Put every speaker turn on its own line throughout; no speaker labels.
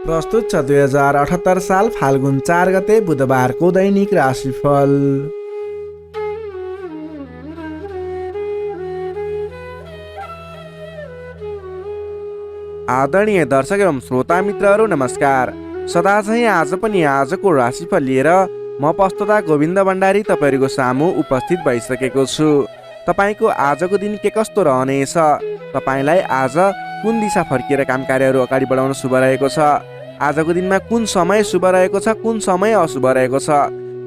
प्रस्तुत छ 2078 साल फाल्गुन 4 गते बुधबारको दैनिक राशिफल। आदरणीय दर्शक एवं श्रोता मित्रहरू नमस्कार। सदाझै आज पनि आजको राशिफल लिएर म पस्तोता गोविन्द भण्डारी तपाईँहरूको सामु उपस्थित भइसकेको छु। तपाईँको आजको दिन के कस्तो रहनेछ, तपाईँलाई आज कुन दिशा फर्किएर काम कार्यहरू अगाडि बढाउन शुभ रहेको छ, आजको दिनमा कुन समय शुभ रहेको छ, कुन समय अशुभ रहेको छ,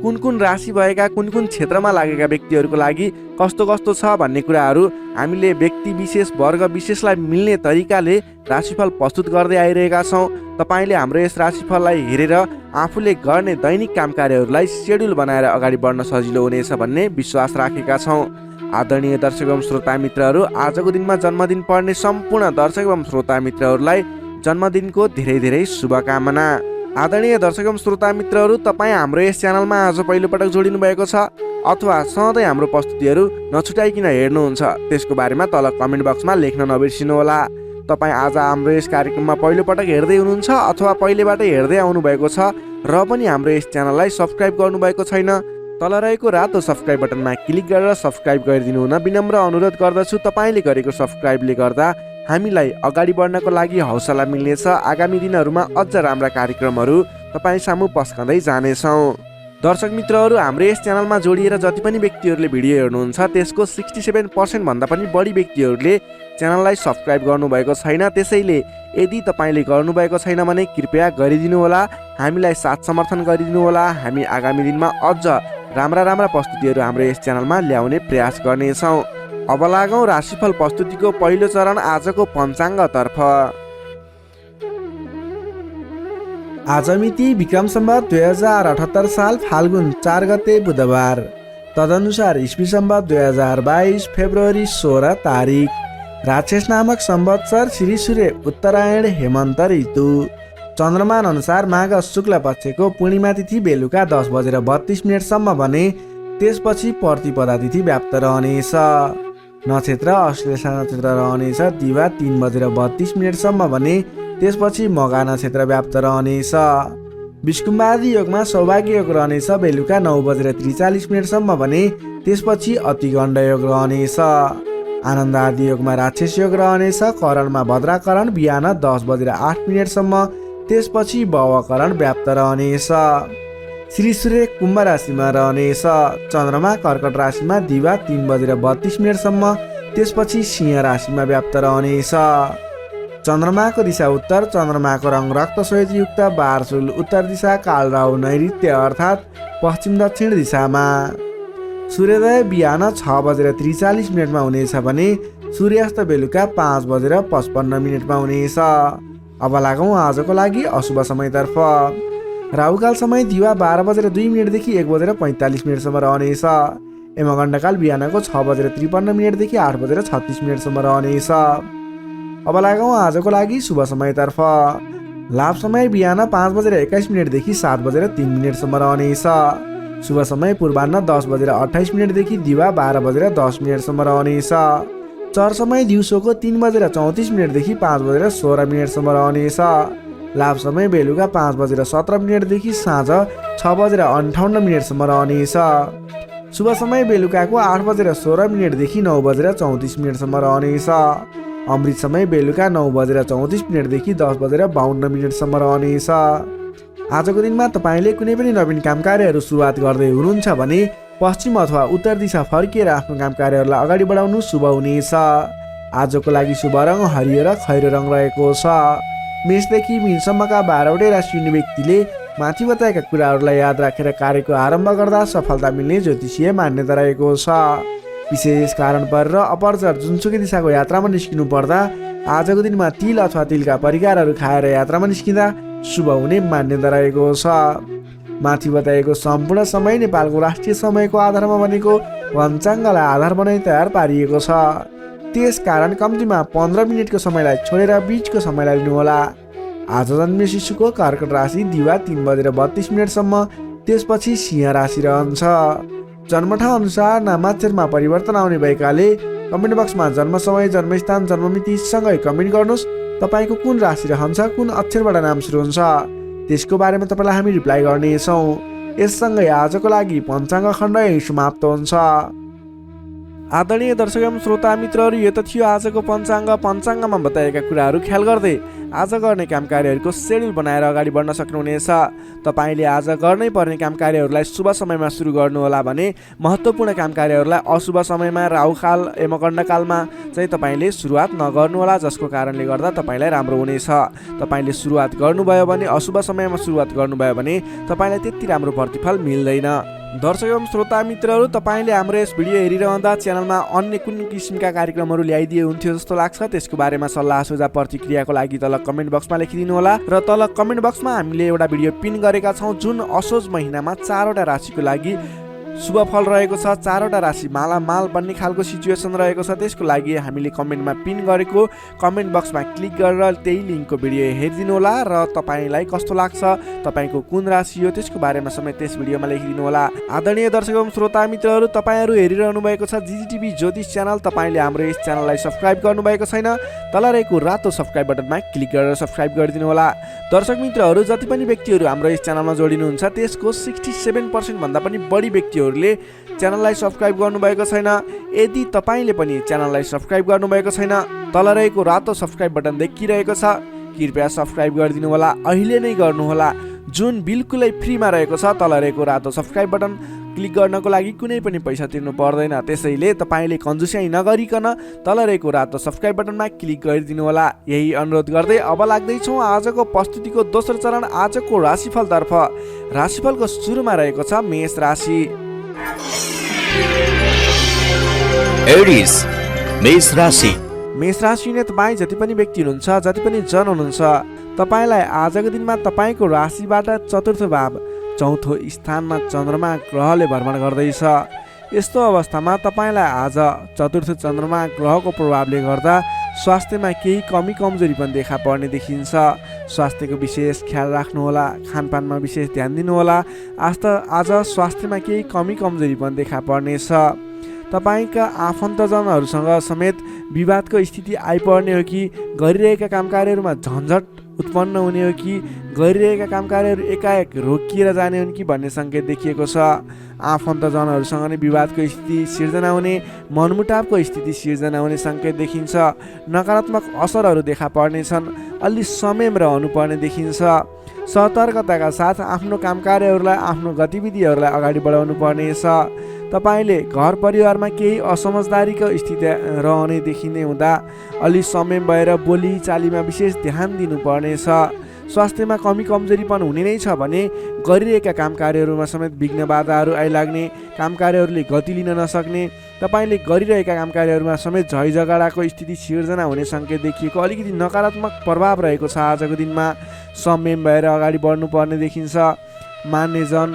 कुन कुन राशि भएका कुन कुन क्षेत्रमा लागेका व्यक्तिहरूको लागि कस्तो कस्तो छ भन्ने कुराहरू हामीले व्यक्ति विशेष वर्ग विशेषलाई मिल्ने तरिकाले राशिफल प्रस्तुत गर्दै आइरहेका छौँ। तपाईँले हाम्रो यस राशिफललाई हेरेर आफूले गर्ने दैनिक काम कार्यहरूलाई सेड्युल बनाएर अगाडि बढ्न सजिलो हुनेछ भन्ने विश्वास राखेका छौँ। आदरणीय दर्शक एवं श्रोता मित्रहरू, आजको दिनमा जन्मदिन पर्ने सम्पूर्ण दर्शक एवं श्रोता मित्रहरूलाई जन्मदिनको धेरै धेरै शुभकामना। आदरणीय दर्शक एवं श्रोता मित्रहरू, तपाईँ हाम्रो यस च्यानलमा आज पहिलोपटक जोडिनु भएको छ अथवा सधैँ हाम्रो प्रस्तुतिहरू नछुटाइकन हेर्नुहुन्छ, त्यसको बारेमा तल कमेन्ट बक्समा लेख्न नबिर्सिनुहोला। तपाईँ आज हाम्रो यस कार्यक्रममा पहिलोपटक हेर्दै हुनुहुन्छ अथवा पहिलेबाटै हेर्दै आउनुभएको छ र पनि हाम्रो यस च्यानललाई सब्सक्राइब गर्नुभएको छैन, तल रहेको रातो सब्सक्राइब बटनमा क्लिक गरेर सब्सक्राइब गरिदिनु हुन विनम्र अनुरोध गर्दछु। तपाईँले गरेको सब्सक्राइबले गर्दा हामीलाई अगाडि बढ्नको लागि हौसला मिल्नेछ। आगामी दिनहरूमा अझ राम्रा कार्यक्रमहरू तपाईँ सामु पस्कँदै जानेछौँ। दर्शक मित्रहरू, हाम्रो यस च्यानलमा जोडिएर जति पनि व्यक्तिहरूले भिडियो हेर्नुहुन्छ त्यसको 67% भन्दा पनि बढी व्यक्तिहरूले च्यानललाई सब्सक्राइब गर्नुभएको छैन। त्यसैले यदि तपाईँले गर्नुभएको छैन भने कृपया गरिदिनु होला, हामीलाई साथ समर्थन गरिदिनु होला। हामी आगामी दिनमा अझ राम्रा प्रस्तुतिहरू हाम्रो यस च्यानलमा ल्याउने प्रयास गर्नेछौँ। अब लागौँ राशिफल प्रस्तुतिको पहिलो चरण आजको पञ्चाङ्गतर्फ। आज मिति विक्रम सम्वत 2078 साल फाल्गुन 4 गते बुधबार, तदनुसार इस्वी सम्वत 2022 फेब्रुअरी 16 तारिक। राक्षस नामक संवत्सर श्री सूर्य उत्तरायण हेमन्त ऋतु। चन्द्रमान अनुसार माघ शुक्ल पक्षको पूर्णिमा तिथि बेलुका 10:32 भने त्यसपछि प्रतिपदा तिथि व्याप्त रहनेछ। नक्षत्र अश्लेषा नक्षत्र रहनेछ दिवा 3:32 भने त्यसपछि मघा नक्षत्र व्याप्त रहनेछ। विष्कुम्बादी योगमा सौभाग्य योग रहनेछ बेलुका 9:43 भने त्यसपछि अतिगण्ड योग रहनेछ। आनन्द आदि योगमा राक्षस योग रहनेछ करणमा भद्राकरण बिहान 10:08 त्यसपछि भवकरण व्याप्त रहनेछ। श्री सूर्य कुम्भ राशिमा रहनेछ। चन्द्रमा कर्कट राशिमा दिवा 3:32 त्यसपछि सिंह राशिमा व्याप्त रहनेछ। चन्द्रमाको दिशा उत्तर, चन्द्रमाको रङ रक्त श्वेत युक्त बारसुल उत्तर दिशा, कालराहु नैऋत्य अर्थात् पश्चिम दक्षिण दिशामा। सूर्योदय बिहान 6:43 हुनेछ भने सूर्यास्त बेलुका 5:55 हुनेछ। अब लागौँ आजको लागि अशुभ समयतर्फ। राहुकाल समय दिवा 12:02 देखि 1:45 रहनेछ। यमगण्डकाल बिहानको 6:53 देखि 8:36 रहनेछ। अब लागौँ आजको लागि शुभ समयतर्फ। लाभ समय बिहान 5:21 देखि 7:03 रहनेछ। शुभ समय पूर्वाह्न 10:28 देखि दिवा 12:10 रहनेछ। चर समय दिउँसोको 3:34 देखि 5:16 रहनेछ। लाभ समय बेलुका 5:17 देखि साँझ 6:58 रहनेछ। शुभ समय बेलुकाको 8:16 देखि 9:34 रहनेछ। अमृत समय बेलुका 9:34 देखि 10:52 रहनेछ। आजको दिनमा तपाईँले कुनै पनि नवीन काम कार्यहरू सुरुवात गर्दै हुनुहुन्छ भने पश्चिम अथवा उत्तर दिशा फर्किएर आफ्नो काम कार्यहरूलाई अगाडि बढाउनु शुभ हुनेछ। आजको लागि शुभ रङ हरियो र खैरो रङ रहेको छ। मेषदेखि मीनसम्मका 12वटै राशि हुने व्यक्तिले माथि बताएका कुराहरूलाई याद राखेर कार्यको आरम्भ गर्दा सफलता मिल्ने ज्योतिषीय मान्यता रहेको छ। विशेष कारण परेर अपरचर जुनसुकै दिशाको यात्रामा निस्किनु पर्दा आजको दिनमा तिल अथवा तिलका परिकारहरू खाएर यात्रामा निस्किँदा शुभ हुने मान्यता रहेको छ। माथि बताएको सम्पूर्ण समय नेपालको राष्ट्रिय समयको आधारमा बनेको पञ्चाङ्गलाई आधार बनाई तयार पारिएको छ। त्यस कारण कम्तीमा 15 मिनटको समयलाई छोडेर बीचको समयलाई लिनुहोला। आज जन्मे शिशुको कर्कट राशि दिवा 3:32 त्यसपछि सिंह राशि रहन्छ। जन्मठाउँ अनुसार नामाक्षरमा परिवर्तन आउने भएकाले कमेन्ट बक्समा जन्म समय, जन्मस्थान, जन्ममिति सँगै कमेन्ट गर्नुहोस् तपाईँको कुन राशि रहन्छ, कुन अक्षरबाट नाम सुरु हुन्छ, त्यसको बारेमा तपाईँलाई हामी रिप्लाई गर्नेछौँ। यससँगै आजको लागि पञ्चाङ्ग खण्ड यही समाप्त हुन्छ। आदरणीय दर्शक एवं श्रोता मित्रहरू, यो त थियो आजको पञ्चाङ्गमा बताएका कुराहरू ख्याल गर्दै आज गर्ने काम कार्यहरूको सेड्युल बनाएर अगाडि बढ्न सक्नुहुनेछ। तपाईँले आज गर्नै पर्ने काम कार्यहरूलाई शुभ समयमा सुरु गर्नुहोला भने महत्त्वपूर्ण काम कार्यहरूलाई अशुभ समयमा राहुकाल यमगण्डकालमा चाहिँ तपाईँले सुरुवात नगर्नुहोला, जसको कारणले गर्दा तपाईँलाई राम्रो हुनेछ। तपाईँले सुरुवात गर्नुभयो भने अशुभ समयमा सुरुवात गर्नुभयो भने तपाईँलाई त्यति राम्रो प्रतिफल मिल्दैन। दर्शक एवं श्रोता मित्रहरू, तपाईँले हाम्रो यस भिडियो हेरिरहँदा च्यानलमा अन्य कुन किसिमका कार्यक्रमहरू ल्याइदिए हुन्थ्यो जस्तो लाग्छ, त्यसको बारेमा सल्लाह सुझाव प्रतिक्रियाको लागि तल कमेन्ट बक्समा लेखिदिनु होला। र तल कमेन्ट बक्समा हामीले एउटा भिडियो पिन गरेका छौँ जुन असोज महिनामा 4वटा राशिको लागि शुभ फल रहेको छ। 4वटा राशि मालामाल बन्ने खालको सिचुएसन रहेको छ। त्यसको लागि हामीले कमेन्टमा पिन गरेको कमेन्ट बक्समा क्लिक गरेर त्यही लिङ्कको भिडियो हेरिदिनु होला र तपाईँलाई कस्तो लाग्छ, तपाईँको कुन राशि हो, त्यसको बारेमा समेत त्यस भिडियोमा लेखिदिनु होला। आदरणीय दर्शक एवं श्रोता मित्रहरू, तपाईँहरू हेरिरहनु भएको छ जिजिटिभी ज्योतिष च्यानल। तपाईँले हाम्रो यस च्यानललाई सब्सक्राइब गर्नुभएको छैन, तल रहेको रातो सब्सक्राइब बटनमा क्लिक गरेर सब्सक्राइब गरिदिनु होला। दर्शक मित्रहरू, जति पनि व्यक्तिहरू हाम्रो यस च्यानलमा जोडिनुहुन्छ त्यसको 67% भन्दा पनि बढी व्यक्तिहरूले च्यानललाई सब्सक्राइब गर्नुभएको छैन। यदि तपाईँले पनि च्यानललाई सब्सक्राइब गर्नुभएको छैन, तल रहेको रातो सब्सक्राइब बटन देखिरहेको छ, कृपया सब्सक्राइब गरिदिनु होला। अहिले नै गर्नुहोला, जुन बिल्कुलै फ्रीमा रहेको छ। तल रहेको रातो सब्सक्राइब बटन क्लिक गर्नको लागि कुनै पनि पैसा तिर्नु पर्दैन। त्यसैले तपाईँले कन्जुस्याइ नगरिकन तल रहेको रातो सब्सक्राइब बटनमा क्लिक गरिदिनु होला। यही अनुरोध गर्दै अब लाग्दैछौँ आजको प्रस्तुतिको दोस्रो चरण, आजको राशिफलतर्फ। राशिफलको सुरुमा रहेको छ मेष राशि।
एरिस मेष राशि।
मेष राशिले तपाईँ जति पनि व्यक्ति हुनुहुन्छ, जति पनि जन हुनुहुन्छ, तपाईँलाई आजको दिनमा तपाईँको राशिबाट चतुर्थ भाव चौथो स्थानमा चन्द्रमा ग्रहले भ्रमण गर्दैछ। यस्तो अवस्थामा तपाईँलाई आज चतुर्थ चन्द्रमा ग्रहको प्रभावले गर्दा स्वास्थ्यमा केही कमी कमजोरी पनि देखा पर्ने देखिन्छ। स्वास्थ्यको विशेष ख्याल राख्नुहोला, खानपानमा विशेष ध्यान दिनुहोला। आज स्वास्थ्यमा केही कमी कमजोरी पनि देखा पर्नेछ। तपाईँका आफन्तजनहरूसँग समेत विवादको स्थिति आइपर्ने हो कि गरिरहेका काम कार्यहरूमा झन्झट उत्पन्न हुने हो कि गरिरहेका काम कार्यहरू एकाएक रोकिएर जाने हुन् कि भन्ने सङ्केत देखिएको छ। आफन्तजनहरूसँग नै विवादको स्थिति सिर्जना हुने, मनमुटावको स्थिति सिर्जना हुने सङ्केत देखिन्छ। नकारात्मक असरहरू देखा पर्नेछन्। अलि संयम रहनुपर्ने देखिन्छ। सतर्कताका साथ आफ्नो काम कार्यहरूलाई, आफ्नो गतिविधिहरूलाई अगाडि बढाउनु पर्नेछ। तपाईँले घर परिवारमा केही असमझदारीको स्थिति रहने देखिने हुँदा अलि संयम भएर बोली चालीमा विशेष ध्यान दिनुपर्नेछ। स्वास्थ्यमा कमी कमजोरी पनि हुने नै छ भने गरिरहेका काम कार्यहरूमा समेत विघ्न बाधाहरू आइलाग्ने, काम कार्यहरूले गति लिन नसक्ने, तपाईँले गरिरहेका काम कार्यहरूमा समेत झैझगडाको स्थिति सिर्जना हुने सङ्केत देखिएको अलिकति नकारात्मक प्रभाव रहेको छ। आजको दिनमा संयम भएर अगाडि बढ्नुपर्ने देखिन्छ। मान्यजन,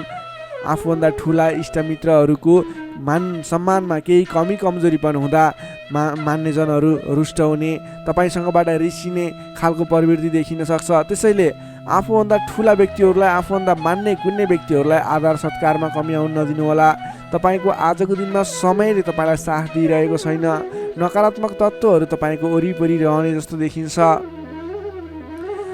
आफूभन्दा ठुला इष्टमित्रहरूको मान सम्मानमा केही कमी कमजोरी पनि हुँदा मान्यजनहरू रुष्ट हुने, तपाईँसँगबाट रिसिने खालको प्रवृत्ति देखिन सक्छ। त्यसैले आफूभन्दा ठुला व्यक्तिहरूलाई, आफूभन्दा मान्ने गुन्ने व्यक्तिहरूलाई आदर सत्कारमा कमी आउन नदिनु होला। तपाईँको आजको दिनमा समयले तपाईँलाई साथ दिइरहेको छैन। नकारात्मक तत्त्वहरू तपाईँको वरिपरि रहने जस्तो देखिन्छ।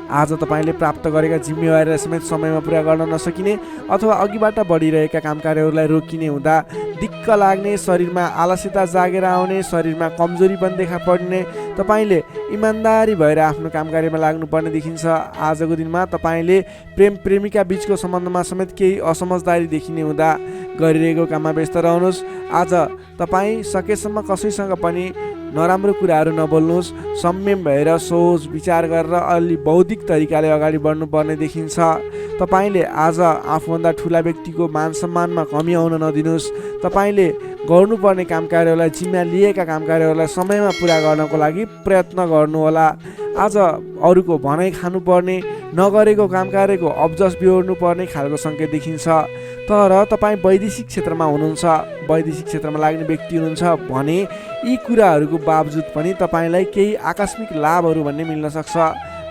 आज तपाईँले प्राप्त गरेका जिम्मेवारीलाई समेत समयमा पुरा गर्न नसकिने अथवा अघिबाट बढिरहेका काम कार्यहरूलाई रोकिने हुँदा दिक्क लाग्ने, शरीरमा आलस्यता जागेर आउने, शरीरमा कमजोरी पनि देखा पर्ने, तपाईँले इमान्दारी भएर आफ्नो काम कार्यमा लाग्नुपर्ने देखिन्छ। आजको दिनमा तपाईँले प्रेम प्रेमिका बिचको सम्बन्धमा समेत केही असमझदारी देखिने हुँदा गरिरहेको काममा व्यस्त रहनुहोस्। आज तपाईँ सकेसम्म कसैसँग पनि नराम्रो कुराहरू नबोल्नुहोस्। संयम भएर सोच विचार गरेर अलि बौद्धिक तरिकाले अगाडि बढ्नुपर्ने देखिन्छ। तपाईँले आज आफूभन्दा ठुला व्यक्तिको मान सम्मानमा कमी आउन नदिनुहोस्। तपाईँले गर्नुपर्ने काम कार्यहरूलाई, जिम्मा लिएका काम कार्यहरूलाई समयमा पुरा गर्नको लागि प्रयत्न गर्नुहोला। आज अरूको भनाइ खानुपर्ने, नगरेको काम कार्यको अब्जस बिहोर्नुपर्ने खालको सङ्केत देखिन्छ। तर तपाईँ वैदेशिक क्षेत्रमा हुनुहुन्छ, वैदेशिक क्षेत्रमा लाग्ने व्यक्ति हुनुहुन्छ भने यी कुराहरूको बावजुद पनि तपाईँलाई केही आकस्मिक लाभहरू भन्ने मिल्न सक्छ।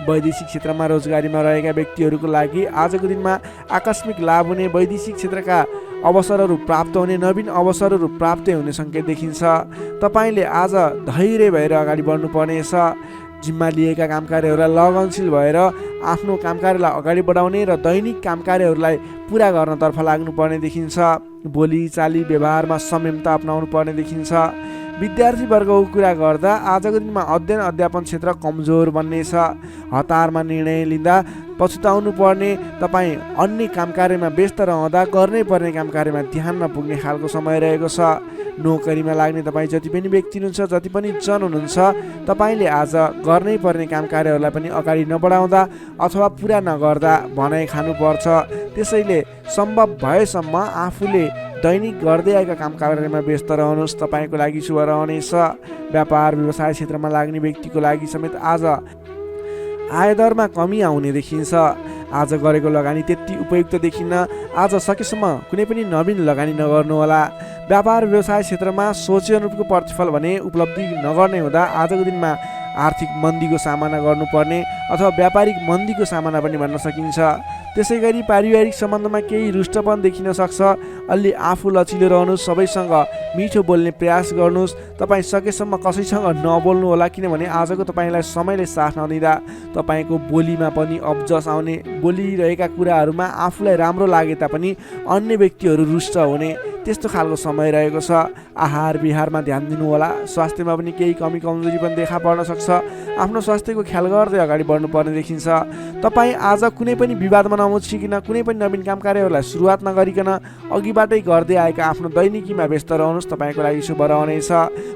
वैदेशिक क्षेत्रमा रोजगारीमा रहेका व्यक्तिहरूको लागि आजको दिनमा आकस्मिक लाभ हुने, वैदेशिक क्षेत्रका अवसरहरू प्राप्त हुने, नवीन अवसरहरू प्राप्त हुने सङ्केत देखिन्छ। तपाईँले आज धैर्य भएर अगाडि बढ्नुपर्नेछ। जिम्मा लिएका काम कार्यहरूलाई लगनशील भएर आफ्नो काम कार्यलाई अगाडि बढाउने र दैनिक काम कार्यहरूलाई पुरा गर्नतर्फ लाग्नुपर्ने देखिन्छ। बोली चाली व्यवहारमा संयमता अपनाउनु पर्ने देखिन्छ। विद्यार्थी वर्गको कुरा गर्दा आजको दिनमा अध्ययन अध्यापन क्षेत्र कमजोर बन्नेछ। हतारमा निर्णय लिँदा पछुताउनु पर्ने, तपाईँ अन्य काम कार्यमा व्यस्त रहँदा गर्नै पर्ने काम कार्यमा ध्यान नपुग्ने खालको समय रहेको छ। नोकरीमा लाग्ने तपाईँ जति पनि व्यक्ति हुनुहुन्छ, जति पनि जन हुनुहुन्छ, तपाईँले आज गर्नै पर्ने काम कार्यहरूलाई पनि अगाडि नबढाउँदा अथवा पुरा नगर्दा भनाइ खानुपर्छ। त्यसैले सम्भव भएसम्म आफूले दैनिक गर्दै आएका काम कार्यमा व्यस्त रहनुहोस्, तपाईँको लागि शुभ रहनेछ। व्यापार व्यवसाय क्षेत्रमा लाग्ने व्यक्तिको लागि समेत आज आयदरमा कमी आउने देखिन्छ। आज गरेको लगानी त्यति उपयुक्त देखिन्न। आज सकेसम्म कुनै पनि नवीन लगानी नगर्नुहोला। व्यापार व्यवसाय क्षेत्रमा सोचे अनुरूपको प्रतिफल भने उपलब्धि नगर्ने हुँदा आजको दिनमा आर्थिक मन्दीको सामना गर्नुपर्ने अथवा व्यापारिक मन्दीको सामना पनि भन्न सकिन्छ। त्यसै गरी पारिवारिक सम्बन्धमा केही रुष्टपन देखिन सक्छ। अलि आफू लचिलो रहनुहोस्, सबैसँग मिठो बोल्ने प्रयास गर्नुहोस्। तपाईँ सकेसम्म कसैसँग नबोल्नु होला, किनभने आजको तपाईँलाई समयले साथ नदिँदा तपाईँको बोलीमा पनि अब्जस आउने, बोलिरहेका कुराहरूमा आफूलाई राम्रो लागे तापनि अन्य व्यक्तिहरू रुष्ट हुने, त्यस्तो खालको समय रहेको छ। आहार विहारमा ध्यान दिनु होला। स्वास्थ्यमा पनि केही कमी कमजोरी पनि देखा पर्न सक्छ। आफ्नो स्वास्थ्यको ख्याल गर्दै अगाडि बढ्नुपर्ने देखिन्छ। तपाईँ आज कुनै पनि विवादमा नमुचिकन, कुनै पनि नवीन काम कार्यहरूलाई सुरुवात नगरिकन अघिबाटै गर्दै आएका आफ्नो दैनिकीमा व्यस्त रहनुहोस्, तपाईँको लागि शुभ रहनेछ।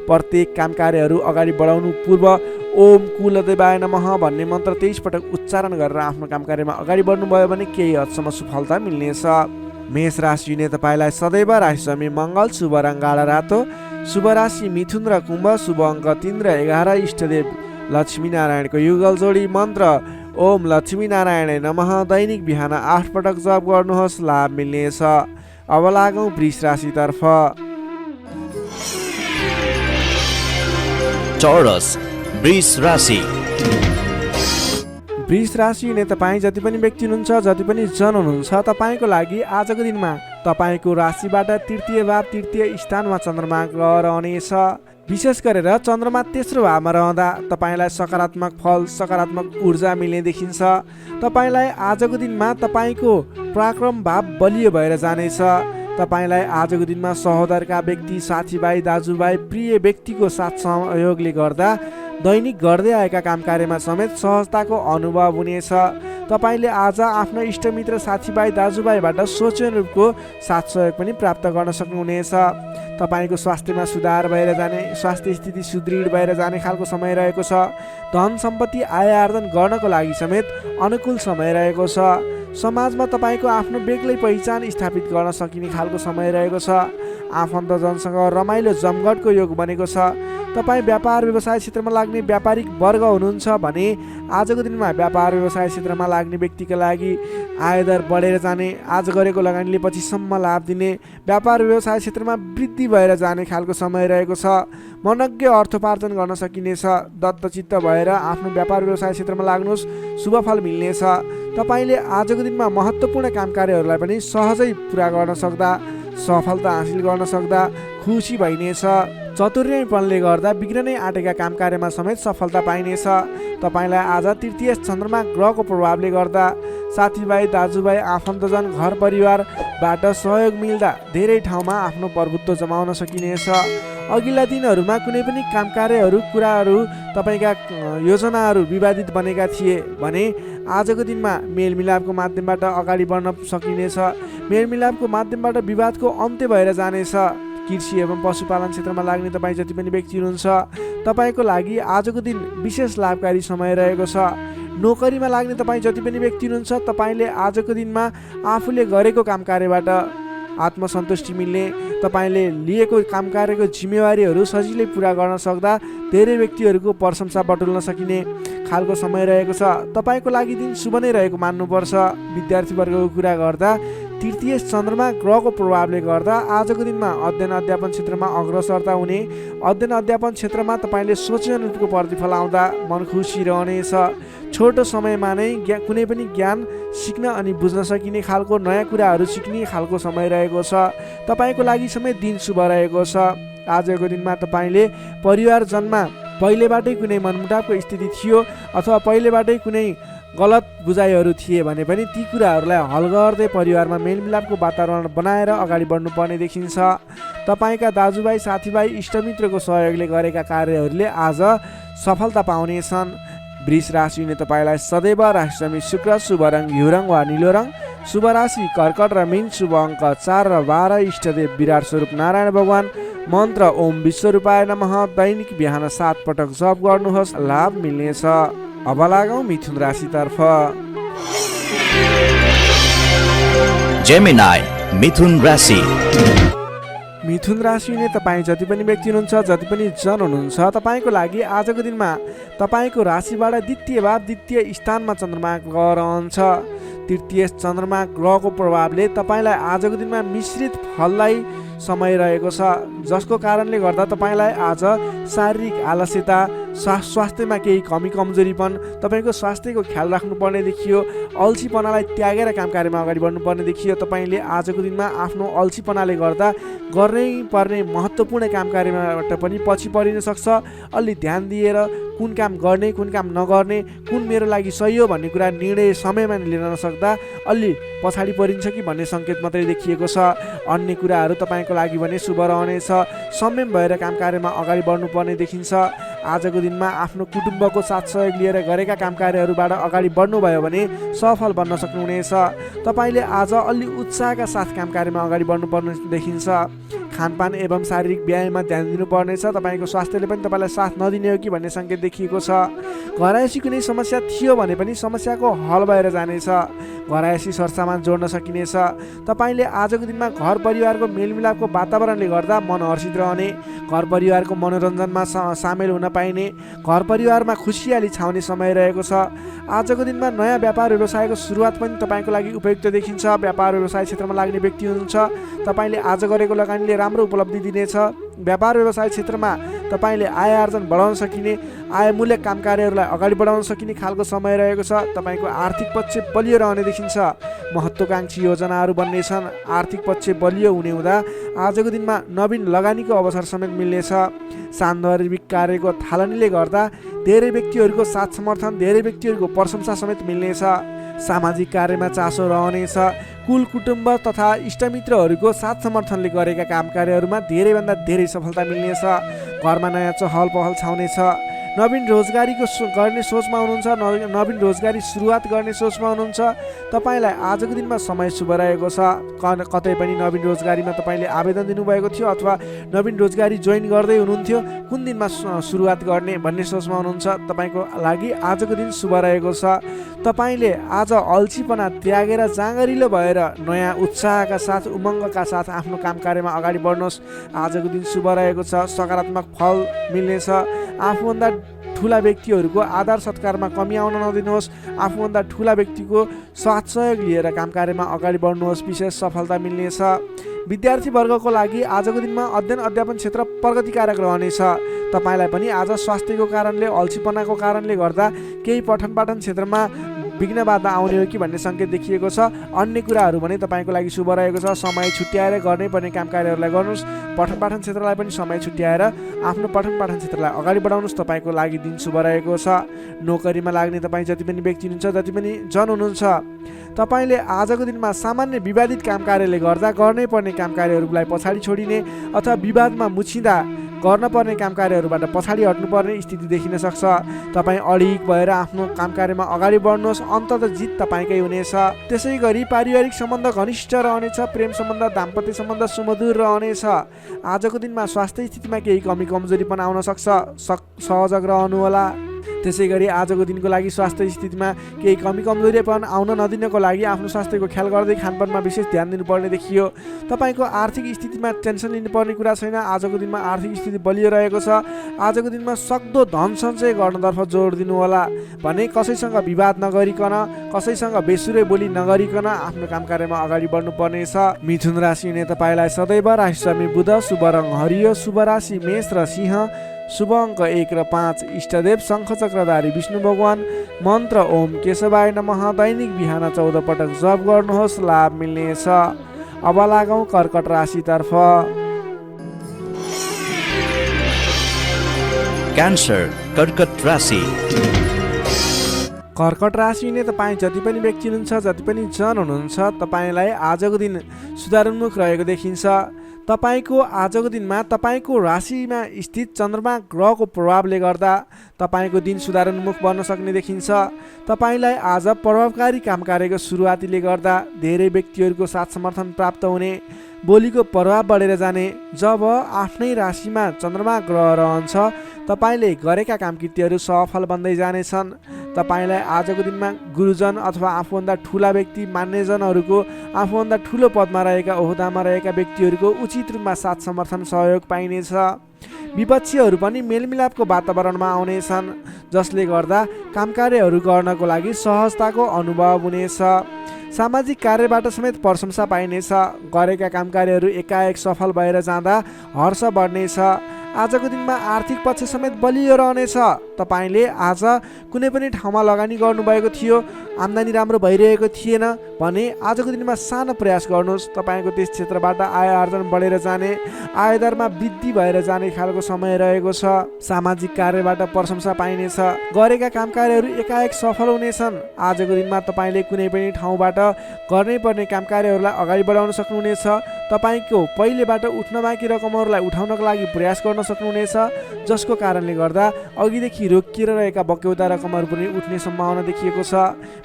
प्रत्येक काम कार्यहरू अगाडि बढाउनु पूर्व ओम कुलदेवाय नमः भन्ने मन्त्र 23 पटक उच्चारण गरेर आफ्नो काम कार्यमा अगाडि बढ्नुभयो भने केही हदसम्म सफलता मिल्नेछ। मेष राशि हुने तपाईँलाई सदैव राशि स्वामी मङ्गल, शुभ रङ गाढा रातो, शुभ राशि मिथुन र कुम्भ, शुभ अङ्क 3 र 11, इष्टदेव लक्ष्मी नारायणको युगल जोडी मन्त्र ओम लक्ष्मी नारायण नमः दैनिक बिहान 8 पटक जप गर्नुहोस्, लाभ मिल्नेछ। अब लागौँ वृष राशितर्फ।
टोरस वृष राशि।
वृष राशि हुने तपाईँ जति पनि व्यक्ति हुनुहुन्छ, जति पनि जन हुनुहुन्छ, तपाईँको लागि आजको दिनमा तपाईँको राशिबाट तृतीय भाव तृतीय स्थानमा चन्द्रमा ग्रह रहनेछ। विशेष गरेर चन्द्रमा तेस्रो भावमा रहँदा तपाईँलाई सकारात्मक फल, सकारात्मक ऊर्जा मिल्ने देखिन्छ। तपाईँलाई आजको दिनमा तपाईँको पराक्रम भाव बलियो भएर जानेछ। तपाईँलाई आजको दिनमा सहोदरका व्यक्ति, साथीभाइ, दाजुभाइ, प्रिय व्यक्तिको साथ सहयोगले गर्दा दैनिक गर्दै आएका काम कार्यमा समेत सहजताको अनुभव हुनेछ। तपाईँले आज आफ्नो इष्टमित्र, साथीभाइ, दाजुभाइबाट सोचे अनुरूपको साथ सहयोग पनि प्राप्त गर्न सक्नुहुनेछ। तपाईँको स्वास्थ्यमा सुधार भएर जाने, स्वास्थ्य स्थिति सुदृढ भएर जाने खालको समय रहेको छ। धन सम्पत्ति आय आर्जन गर्नको लागि समेत अनुकूल समय रहेको छ। समाजमा तपाईँको आफ्नो बेग्लै पहिचान स्थापित गर्न सकिने खालको समय रहेको छ। आफन्तजनसँग रमाइलो जमघटको योग बनेको छ। तपाईँ व्यापार व्यवसाय क्षेत्रमा लाग्ने व्यापारिक वर्ग हुनुहुन्छ भने आजको दिनमा व्यापार व्यवसाय क्षेत्रमा लाग्ने व्यक्तिका लागि आयदर बढेर जाने, आज गरेको लगानीले पछिसम्म लाभ दिने, व्यापार व्यवसाय क्षेत्रमा वृद्धि भएर जाने खालको समय रहेको छ। मनज्ञ अर्थोपार्जन गर्न सकिनेछ। दत्तचित्त भएर आफ्नो व्यापार व्यवसाय क्षेत्रमा लाग्नुहोस्, शुभ फल मिल्नेछ। तपाईँले आजको दिनमा महत्त्वपूर्ण काम कार्यहरूलाई पनि सहजै पुरा गर्न सक्दा, सफलता हासिल गर्न सक्दा खुसी भइनेछ। चतुर्यपनले गर्दा बिग्रनै आँटेका काम कार्यमा समेत सफलता पाइनेछ। तपाईँलाई आज तृतीय चन्द्रमा ग्रहको प्रभावले गर्दा साथीभाइ, दाजुभाइ, आफन्तजन, घर परिवारबाट सहयोग मिल्दा धेरै ठाउँमा आफ्नो प्रभुत्व जमाउन सकिनेछ। अघिल्ला दिनहरूमा कुनै पनि काम कार्यहरू, कुराहरू, तपाईँका योजनाहरू विवादित बनेका थिए भने आजको दिनमा मेलमिलापको माध्यमबाट अगाडि बढ्न सकिनेछ। मेलमिलापको माध्यमबाट विवादको अन्त्य भएर जानेछ। कृषि एवं पशुपालन क्षेत्रमा लाग्ने तपाईँ जति पनि व्यक्ति हुनुहुन्छ, तपाईँको लागि आजको दिन विशेष लाभकारी समय रहेको छ। नोकरीमा लाग्ने तपाईँ जति पनि व्यक्ति हुनुहुन्छ, तपाईँले आजको दिनमा आफूले गरेको काम कार्यबाट आत्मसन्तुष्टि मिल्ने, तपाईँले लिएको काम कार्यको जिम्मेवारीहरू सजिलै पुरा गर्न सक्दा धेरै व्यक्तिहरूको प्रशंसा बटुल्न सकिने खालको समय रहेको छ। तपाईँको लागि दिन शुभ नै रहेको मान्नुपर्छ। विद्यार्थी वर्गको कुरा गर्दा तृतीय चन्द्रमा ग्रहको प्रभावले गर्दा आजको दिनमा अध्ययन अध्यापन क्षेत्रमा अग्रसरता हुने, अध्ययन अध्यापन क्षेत्रमा तपाईँले सोचे अनुरूपको प्रतिफल आउँदा मन खुसी रहनेछ। छोटो समयमा नै कुनै पनि ज्ञान सिक्न अनि बुझ्न सकिने खालको, नयाँ कुराहरू सिक्ने खालको समय रहेको छ। तपाईँको लागि समेत दिन शुभ रहेको छ। आजको दिनमा तपाईँले परिवारजनमा पहिलेबाटै कुनै मनमुटावको स्थिति थियो अथवा पहिलेबाटै कुनै गलत बुझाइहरू थिए भने पनि ती कुराहरूलाई हल गर्दै परिवारमा मेलमिलापको वातावरण बनाएर अगाडि बढ्नुपर्ने देखिन्छ। तपाईँका दाजुभाइ साथीभाइ इष्टमित्रको सहयोगले गरेका कार्यहरूले आज सफलता पाउनेछन्। वृष राशिले तपाईँलाई सदैव राशिसमी शुक्र, शुभ रङ घिउ रङ वा निलो रङ, शुभ राशि कर्कट र मीन, शुभ अङ्क 4 र 12, इष्टदेव विराट स्वरूप नारायण भगवान, मन्त्र ओम विश्वरूपाय नमः। दैनिक बिहान 7 पटक जप गर्नुहोस्, लाभ मिल्नेछ। अब लागौँ मिथुन राशितर्फ।
Gemini, मिथुन राशि।
मिथुन राशिले तपाईँ जति पनि व्यक्ति हुनुहुन्छ, जति पनि जन हुनुहुन्छ, तपाईँको लागि आजको दिनमा तपाईँको राशिबाट द्वितीय भाव द्वितीय स्थानमा चन्द्रमा ग्रह रहन्छ। तृतीय चन्द्रमा ग्रहको प्रभावले तपाईँलाई आजको दिनमा मिश्रित फललाई समय रहेको छ, जसको कारणले गर्दा तपाईँलाई आज शारीरिक आलस्यता, स्वास्थ्यमा केही कमी कमजोरीपन, तपाईँको स्वास्थ्यको ख्याल राख्नुपर्ने देखियो। अल्छीपनालाई त्यागेर काम कार्यमा अगाडि बढ्नुपर्ने देखियो। तपाईँले आजको दिनमा आफ्नो अल्छीपनाले गर्दा गर्नै पर्ने महत्त्वपूर्ण काम कार्यबाट पनि पछि परिन सक्छ। अलि ध्यान दिएर कुन काम गर्ने, कुन काम नगर्ने, कुन मेरो लागि सही हो भन्ने कुरा निर्णय समयमा लिन नसक्दा अलि पछाडि परिन्छ कि भन्ने सङ्केत मात्रै देखिएको छ। अन्य कुराहरू तपाईँको लागि भने शुभ रहनेछ। संयम भएर काम कार्यमा अगाडि बढ्नुपर्ने देखिन्छ। आजको दिनमा आफ्नो कुटुम्बको साथ सहयोग लिएर गरेका काम कार्यहरूबाट अगाडि बढ्नुभयो भने सफल बन्न सक्नुहुनेछ। तपाईँले आज अलि उत्साहका साथ काम कार्यमा अगाडि बढ्नुपर्ने देखिन्छ। खानपान एवं शारीरिक व्यायाममा ध्यान दिनुपर्नेछ। तपाईँको स्वास्थ्यले पनि तपाईँलाई साथ नदिने हो कि भन्ने सङ्केत देखिएको छ। घरआयसी कुनै समस्या थियो भने पनि समस्याको हल भएर जानेछ। घरआयसी सरसामान जोड्न सकिनेछ। तपाईँले आजको दिनमा घर परिवारको मेलमिलापको वातावरणले गर्दा मन हर्षित रहने, घर परिवारको मनोरञ्जनमा सामेल हुन पाइने, घर परिवारमा खुसियाली छाउने समय रहेको छ। आजको दिनमा नयाँ व्यापार व्यवसायको सुरुवात पनि तपाईँको लागि उपयुक्त देखिन्छ। व्यापार व्यवसाय क्षेत्रमा लाग्ने व्यक्ति हुनुहुन्छ, तपाईँले आज गरेको लगानीले राम्रो उपलब्धि दिनेछ। व्यापार व्यवसाय क्षेत्रमा तपाईँले आय आर्जन बढाउन सकिने, आयमूलक काम कार्यहरूलाई अगाडि बढाउन सकिने खालको समय रहेको छ। तपाईँको आर्थिक पक्ष बलियो रहने देखिन्छ। महत्त्वाकांक्षी योजनाहरू बन्नेछन्। आर्थिक पक्ष बलियो हुने हुँदा आजको दिनमा नवीन लगानीको अवसर समेत मिल्नेछ। सान्दर्भिक कार्यको थालनीले गर्दा धेरै व्यक्तिहरूको साथ समर्थन, धेरै व्यक्तिहरूको प्रशंसा समेत मिल्नेछ। सामाजिक कार्यमा चासो रहनेछ। कुल कुटुम्ब तथा इष्टमित्रहरूको साथ समर्थनले गरेका काम कार्यहरूमा धेरैभन्दा धेरै सफलता मिल्नेछ। घरमा नयाँ चहल पहल छाउनेछ। नवीन रोजगारीको गर्ने सोचमा हुनुहुन्छ, नवीन रोजगारी सुरुवात गर्ने सोचमा हुनुहुन्छ, तपाईँलाई आजको दिनमा समय शुभ रहेको छ। कतै पनि नवीन रोजगारीमा तपाईँले आवेदन दिनुभएको थियो अथवा नवीन रोजगारी जोइन गर्दै हुनुहुन्थ्यो, कुन दिनमा सुरुवात गर्ने भन्ने सोचमा हुनुहुन्छ, तपाईँको लागि आजको दिन शुभ रहेको छ। तपाईँले आज अल्छीपना त्यागेर जाँगरिलो भएर नयाँ उत्साहका साथ, उमङ्गका साथ आफ्नो काम कार्यमा अगाडि बढ्नुहोस्। आजको दिन शुभ रहेको छ। सकारात्मक फल मिल्नेछ। आफूभन्दा ठुला व्यक्तिहरूको आदर सत्कारमा कमी आउन नदिनुहोस्। आफूभन्दा ठुला व्यक्तिको साथ सहयोग लिएर काम कार्यमा अगाडि बढ्नुहोस्। विशेष सफलता मिल्नेछ। विद्यार्थी वर्गको लागि आजको दिनमा अध्ययन अध्यापन क्षेत्र प्रगतिकारक रहनेछ। तपाईँलाई पनि आज स्वास्थ्यको कारणले, अल्छीपनाको कारणले गर्दा केही पठन पाठन क्षेत्रमा विघ्न बाधा आउने हो कि भन्ने सङ्केत देखिएको छ। अन्य कुराहरू भने तपाईँको लागि शुभ रहेको छ। समय छुट्याएर गर्नै पर्ने काम कार्यहरूलाई गर्नुहोस्। पठन पाठन क्षेत्रलाई पनि समय छुट्याएर आफ्नो पठन पाठन क्षेत्रलाई अगाडि बढाउनुहोस्। तपाईँको लागि दिन शुभ रहेको छ। नोकरीमा लाग्ने तपाईँ जति पनि व्यक्ति हुनुहुन्छ, जति पनि जन हुनुहुन्छ, तपाईँले आजको दिनमा सामान्य विवादित काम कार्यले गर्दा गर्नै पर्ने काम कार्यहरूलाई पछाडि छोडिने अथवा विवादमा मुछिँदा गर्न पर्ने काम कार्यहरूबाट पछाडि हट्नुपर्ने स्थिति देखिन सक्छ। तपाईँ अडिग भएर आफ्नो काम कार्यमा अगाडि बढ्नुहोस्। अन्ततः जित तपाईँकै हुनेछ। त्यसै गरी पारिवारिक सम्बन्ध घनिष्ठ रहनेछ। प्रेम सम्बन्ध, दाम्पत्य सम्बन्ध सुमधुर रहनेछ। आजको दिनमा स्वास्थ्य स्थितिमा केही कमी कमजोरी पनि आउन सक्छ, सहजग रहनुहोला। त्यसै गरी आजको दिनको लागि स्वास्थ्य स्थितिमा केही कमी कमजोरी पनि आउन नदिनको लागि आफ्नो स्वास्थ्यको ख्याल गर्दै खानपानमा विशेष ध्यान दिनुपर्ने देखियो। तपाईँको आर्थिक स्थितिमा टेन्सन लिनुपर्ने कुरा छैन। आजको दिनमा आर्थिक स्थिति बलियो रहेको छ। आजको दिनमा सक्दो धन सञ्चय गर्नतर्फ जोड दिनुहोला। भने कसैसँग विवाद नगरिकन, कसैसँग बेसुरै बोली नगरिकन आफ्नो काम कार्यमा अगाडि बढ्नुपर्नेछ। मिथुन राशिले तपाईँलाई सदैव राशिस्वामी बुध, शुभ रङ हरियो, शुभ राशि मेष र सिंह, शुभ अङ्क 1 र 5, इष्टदेव शङ्खचक्रधारी विष्णु भगवान, मन्त्र ओम केशवाय नमः। दैनिक बिहान 14 पटक जप गर्नुहोस्, लाभ मिल्नेछ। अब लागौँ कर्कट राशितर्फ।
क्यान्सर कर्कट राशि।
कर्कट राशि हुने तपाईँ जति पनि व्यक्ति हुनुहुन्छ, जति पनि जन हुनुहुन्छ, तपाईँलाई आजको दिन सुधारोन्मुख रहेको देखिन्छ। तपाईँको आजको दिनमा तपाईँको राशिमा स्थित चन्द्रमा ग्रहको प्रभावले गर्दा तपाईँको दिन सुधारोन्मुख बन्न सक्ने देखिन्छ। तपाईँलाई आज प्रभावकारी काम कार्यको सुरुवातीले गर्दा धेरै व्यक्तिहरूको साथ समर्थन प्राप्त हुने, बोलीको प्रभाव बढेर जाने। जब आफ्नै राशिमा चन्द्रमा ग्रह रहन्छ, तपाईँले गरेका काम कृत्यहरू सफल बन्दै जानेछन्। तपाईँलाई आजको दिनमा गुरुजन अथवा आफूभन्दा ठुला व्यक्ति, मान्यजनहरूको, आफूभन्दा ठुलो पदमा रहेका, ओहदामा रहेका व्यक्तिहरूको उचित रूपमा साथ समर्थन सहयोग पाइनेछ। विपक्षीहरू पनि मेलमिलापको वातावरणमा आउनेछन्, जसले गर्दा काम कार्यहरू गर्नको लागि सहजताको अनुभव हुनेछ। सामाजिक कार्यबाट समेत प्रशंसा पाइनेछ। गरेका काम कार्यहरू एकाएक सफल भएर जाँदा हर्ष बढ्नेछ। आजको दिनमा आर्थिक पक्ष समेत बलियो रहनेछ। तपाईँले आज कुनै पनि ठाउँमा लगानी गर्नुभएको थियो, आम्दानी राम्रो भइरहेको थिएन भने आजको दिनमा सानो प्रयास गर्नुहोस्। तपाईँको त्यस क्षेत्रबाट आय आर्जन बढेर जाने, आयदरमा वृद्धि भएर जाने खालको समय रहेको छ। सामाजिक कार्यबाट प्रशंसा पाइनेछ। गरेका काम कार्यहरू एकाएक सफल हुनेछन्। आजको दिनमा तपाईँले कुनै पनि ठाउँबाट गर्नै पर्ने काम कार्यहरूलाई अगाडि बढाउन सक्नुहुनेछ। तपाईँको पहिलेबाट उठ्न बाँकी रकमहरूलाई उठाउनको लागि प्रयास गर्न सक्नुहुनेछ, जसको कारणले गर्दा अघिदेखि रोकिएर रहेका बक्यौता रकमहरू पनि उठ्ने सम्भावना देखिएको छ।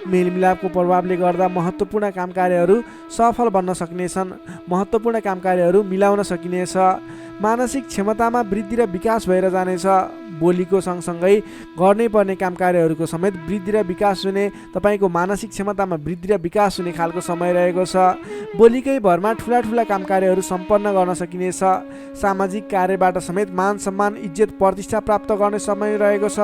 मेलमिलापको प्रभावले गर्दा महत्त्वपूर्ण काम कार्यहरू सफल बन्न सक्नेछन्। महत्त्वपूर्ण काम कार्यहरू मिलाउन सकिनेछ। मानसिक क्षमतामा वृद्धि र विकास भएर जानेछ। बोलीको सँगसँगै गर्नै पर्ने काम कार्यहरूको समेत वृद्धि र विकास हुने, तपाईँको मानसिक क्षमतामा वृद्धि र विकास हुने खालको समय रहेको छ। बोलीकै भरमा ठुला ठुला काम कार्यहरू सम्पन्न गर्न सकिनेछ। सामाजिक कार्यबाट समेत मान सम्मान, इज्जत, प्रतिष्ठा प्राप्त गर्ने समय रहेको छ।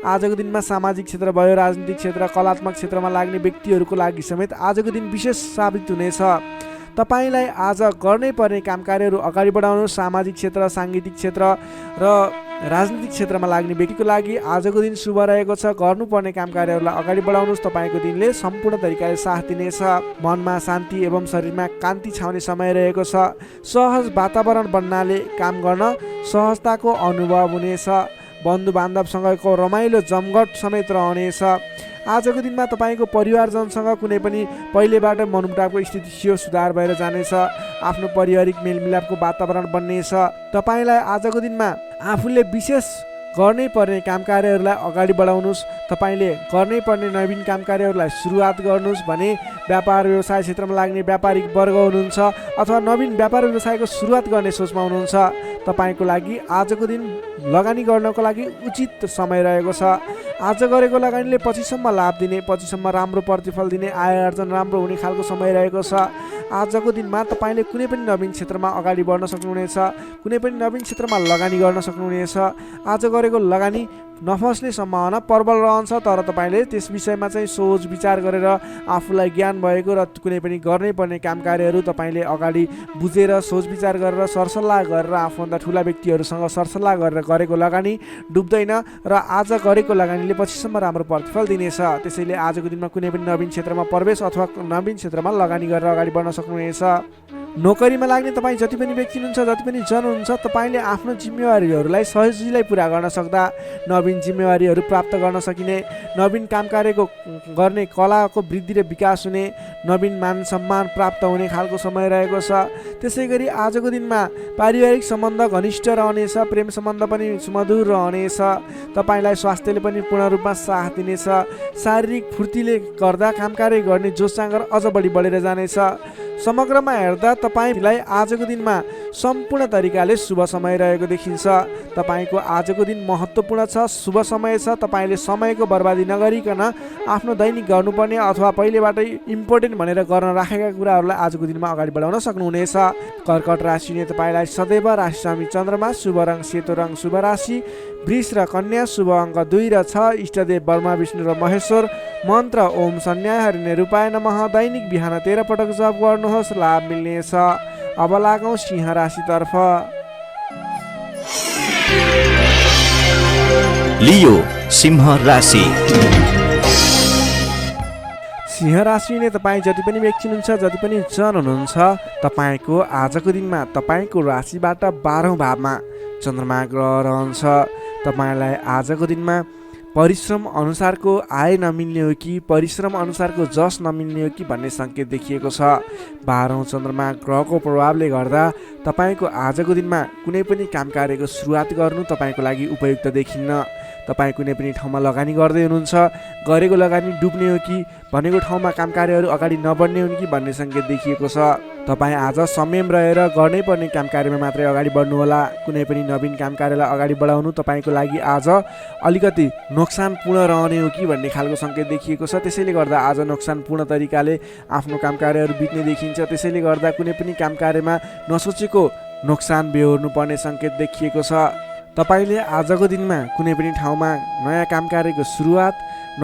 आजको दिनमा सामाजिक क्षेत्र भयो, राजनीतिक क्षेत्र, कलात्मक क्षेत्रमा लाग्ने व्यक्तिहरूको लागि समेत आजको दिन विशेष साबित हुनेछ। तपाईँलाई आज गर्नै पर्ने काम कार्यहरू अगाडि बढाउनु। सामाजिक क्षेत्र, साङ्गीतिक क्षेत्र र राजनीतिक क्षेत्रमा लाग्ने व्यक्तिको लागि आजको दिन शुभ रहेको छ। गर्नुपर्ने काम कार्यहरूलाई अगाडि बढाउनुहोस्। तपाईँको दिनले सम्पूर्ण तरिकाले साथ दिनेछ। मनमा शान्ति एवं शरीरमा कान्ति छाउने समय रहेको छ। सहज वातावरण बन्नाले काम गर्न सहजताको अनुभव हुनेछ। बन्धु बान्धवसँगको रमाइलो जमघट समेत रहनेछ। आजको दिनमा तपाईँको परिवारजनसँग कुनै पनि पहिलेबाट मनमुटावको स्थिति थियो, सुधार भएर जानेछ। आफ्नो पारिवारिक मेलमिलापको वातावरण बन्नेछ। तपाईँलाई आजको दिनमा आफूले विशेष गर्नै पर्ने काम कार्यहरूलाई अगाडि बढाउनुहोस्। तपाईँले गर्नै पर्ने नवीन काम कार्यहरूलाई सुरुवात गर्नुहोस् भने व्यापार व्यवसाय क्षेत्रमा लाग्ने व्यापारिक वर्ग हुनुहुन्छ अथवा नवीन व्यापार व्यवसायको सुरुवात गर्ने सोचमा हुनुहुन्छ, तपाईँको लागि आजको दिन लगानी गर्नको लागि उचित समय रहेको छ। आज गरेको लगानीले पछिसम्म लाभ दिने, पछिसम्म राम्रो प्रतिफल दिने, आय आर्जन राम्रो हुने खालको समय रहेको छ। आजको दिनमा तपाईँले कुनै पनि नवीन क्षेत्रमा अगाडि बढ्न सक्नुहुनेछ। कुनै पनि नवीन क्षेत्रमा लगानी गर्न सक्नुहुनेछ। आज गरेको लगानी नफस्ने सम्भावना प्रबल रहन्छ, तर तपाईँले त्यस विषयमा चाहिँ सोच विचार गरेर आफूलाई ज्ञान भएको र कुनै पनि गर्नै पर्ने काम कार्यहरू तपाईँले अगाडि बुझेर सोच विचार गरेर सरसल्लाह गरेर आफूभन्दा ठुला व्यक्तिहरूसँग सरसल्लाह गरेर गरेको लगानी डुब्दैन र आज गरेको लगानीले पछिसम्म राम्रो प्रतिफल दिनेछ। त्यसैले आजको दिनमा कुनै पनि नवीन क्षेत्रमा प्रवेश अथवा नवीन क्षेत्रमा लगानी गरेर अगाडि बढ्न सक्नुहुनेछ। नोकरीमा लाग्ने तपाईँ जति पनि व्यक्ति हुनुहुन्छ, जति पनि जन हुनुहुन्छ, तपाईँले आफ्नो जिम्मेवारीहरूलाई सजिलै पुरा गर्न सक्दा नवीन जिम्मेवारीहरू प्राप्त गर्न सकिने, नवीन काम कार्यको गर्ने कलाको वृद्धि र विकास हुने, नवीन मान सम्मान प्राप्त हुने खालको समय रहेको छ। त्यसै गरी आजको दिनमा पारिवारिक सम्बन्ध घनिष्ठ रहनेछ। प्रेम सम्बन्ध पनि सुमधुर रहनेछ। तपाईँलाई स्वास्थ्यले पनि पूर्ण रूपमा साथ दिनेछ। शारीरिक फुर्तीले गर्दा काम कार्य गर्ने जोस जाँगर अझ बढी बढेर जानेछ। समग्रमा हेर्दा तपाईँलाई आजको दिनमा सम्पूर्ण तरिकाले शुभ समय रहेको देखिन्छ। तपाईँको आजको दिन महत्त्वपूर्ण छ, शुभ समय छ। तपाईँले समयको बर्बादी नगरिकन आफ्नो दैनिक गर्नुपर्ने अथवा पहिलेबाटै इम्पोर्टेन्ट भनेर गर्न राखेका कुराहरूलाई आजको दिनमा अगाडि बढाउन सक्नुहुनेछ। कर्कट राशिले तपाईँलाई सदैव राशिस्वामी चन्द्रमा, शुभ रङ सेतो रङ, शुभ राशि वृष र कन्या, शुभ अङ्क 2 र 6, इष्टदेव ब्रह्मा विष्णु र महेश्वर, मन्त्र ओम सन्न्याय हरिणे रूपाय नमः। दैनिक बिहान 13 पटक जप गर्नुहोस्, लाभ मिल्नेछ। अब लागौँ सिंह राशितर्फ।
लियो सिंह राशि।
सिंह राशिले तपाईँ जति पनि व्यक्ति हुनुहुन्छ, जति पनि जन हुनुहुन्छ, तपाईँको आजको दिनमा तपाईँको राशिबाट 12औं भावमा चन्द्रमा ग्रह रहन्छ। तपाईँलाई आजको दिनमा परिश्रम अनुसारको आय नमिल्ने हो कि परिश्रम अनुसारको जस नमिल्ने हो कि भन्ने सङ्केत देखिएको छ। 12औं चन्द्रमा ग्रहको प्रभावले गर्दा तपाईँको आजको दिनमा कुनै पनि काम कार्यको सुरुवात गर्नु तपाईँको लागि उपयुक्त देखिन्न। तपाईँ कुनै पनि ठाउँमा लगानी गर्दै हुनुहुन्छ, गरेको लगानी डुब्ने हो कि भनेको ठाउँमा काम कार्यहरू अगाडि नबढ्ने हुन् कि भन्ने सङ्केत देखिएको छ। तपाईँ आज संयम रहेर गर्नै पर्ने काम कार्यमा मात्रै अगाडि बढ्नुहोला। कुनै पनि नवीन काम कार्यलाई अगाडि बढाउनु तपाईँको लागि आज अलिकति नोक्सानपूर्ण रहने हो कि भन्ने खालको सङ्केत देखिएको छ। त्यसैले गर्दा आज नोक्सानपूर्ण तरिकाले आफ्नो काम कार्यहरू बित्ने देखिन्छ। त्यसैले गर्दा कुनै पनि काम कार्यमा नसोचेको नोक्सान बेहोर्नु पर्ने सङ्केत देखिएको छ। तपाईँले आजको दिनमा कुनै पनि ठाउँमा नयाँ काम कार्यको सुरुवात,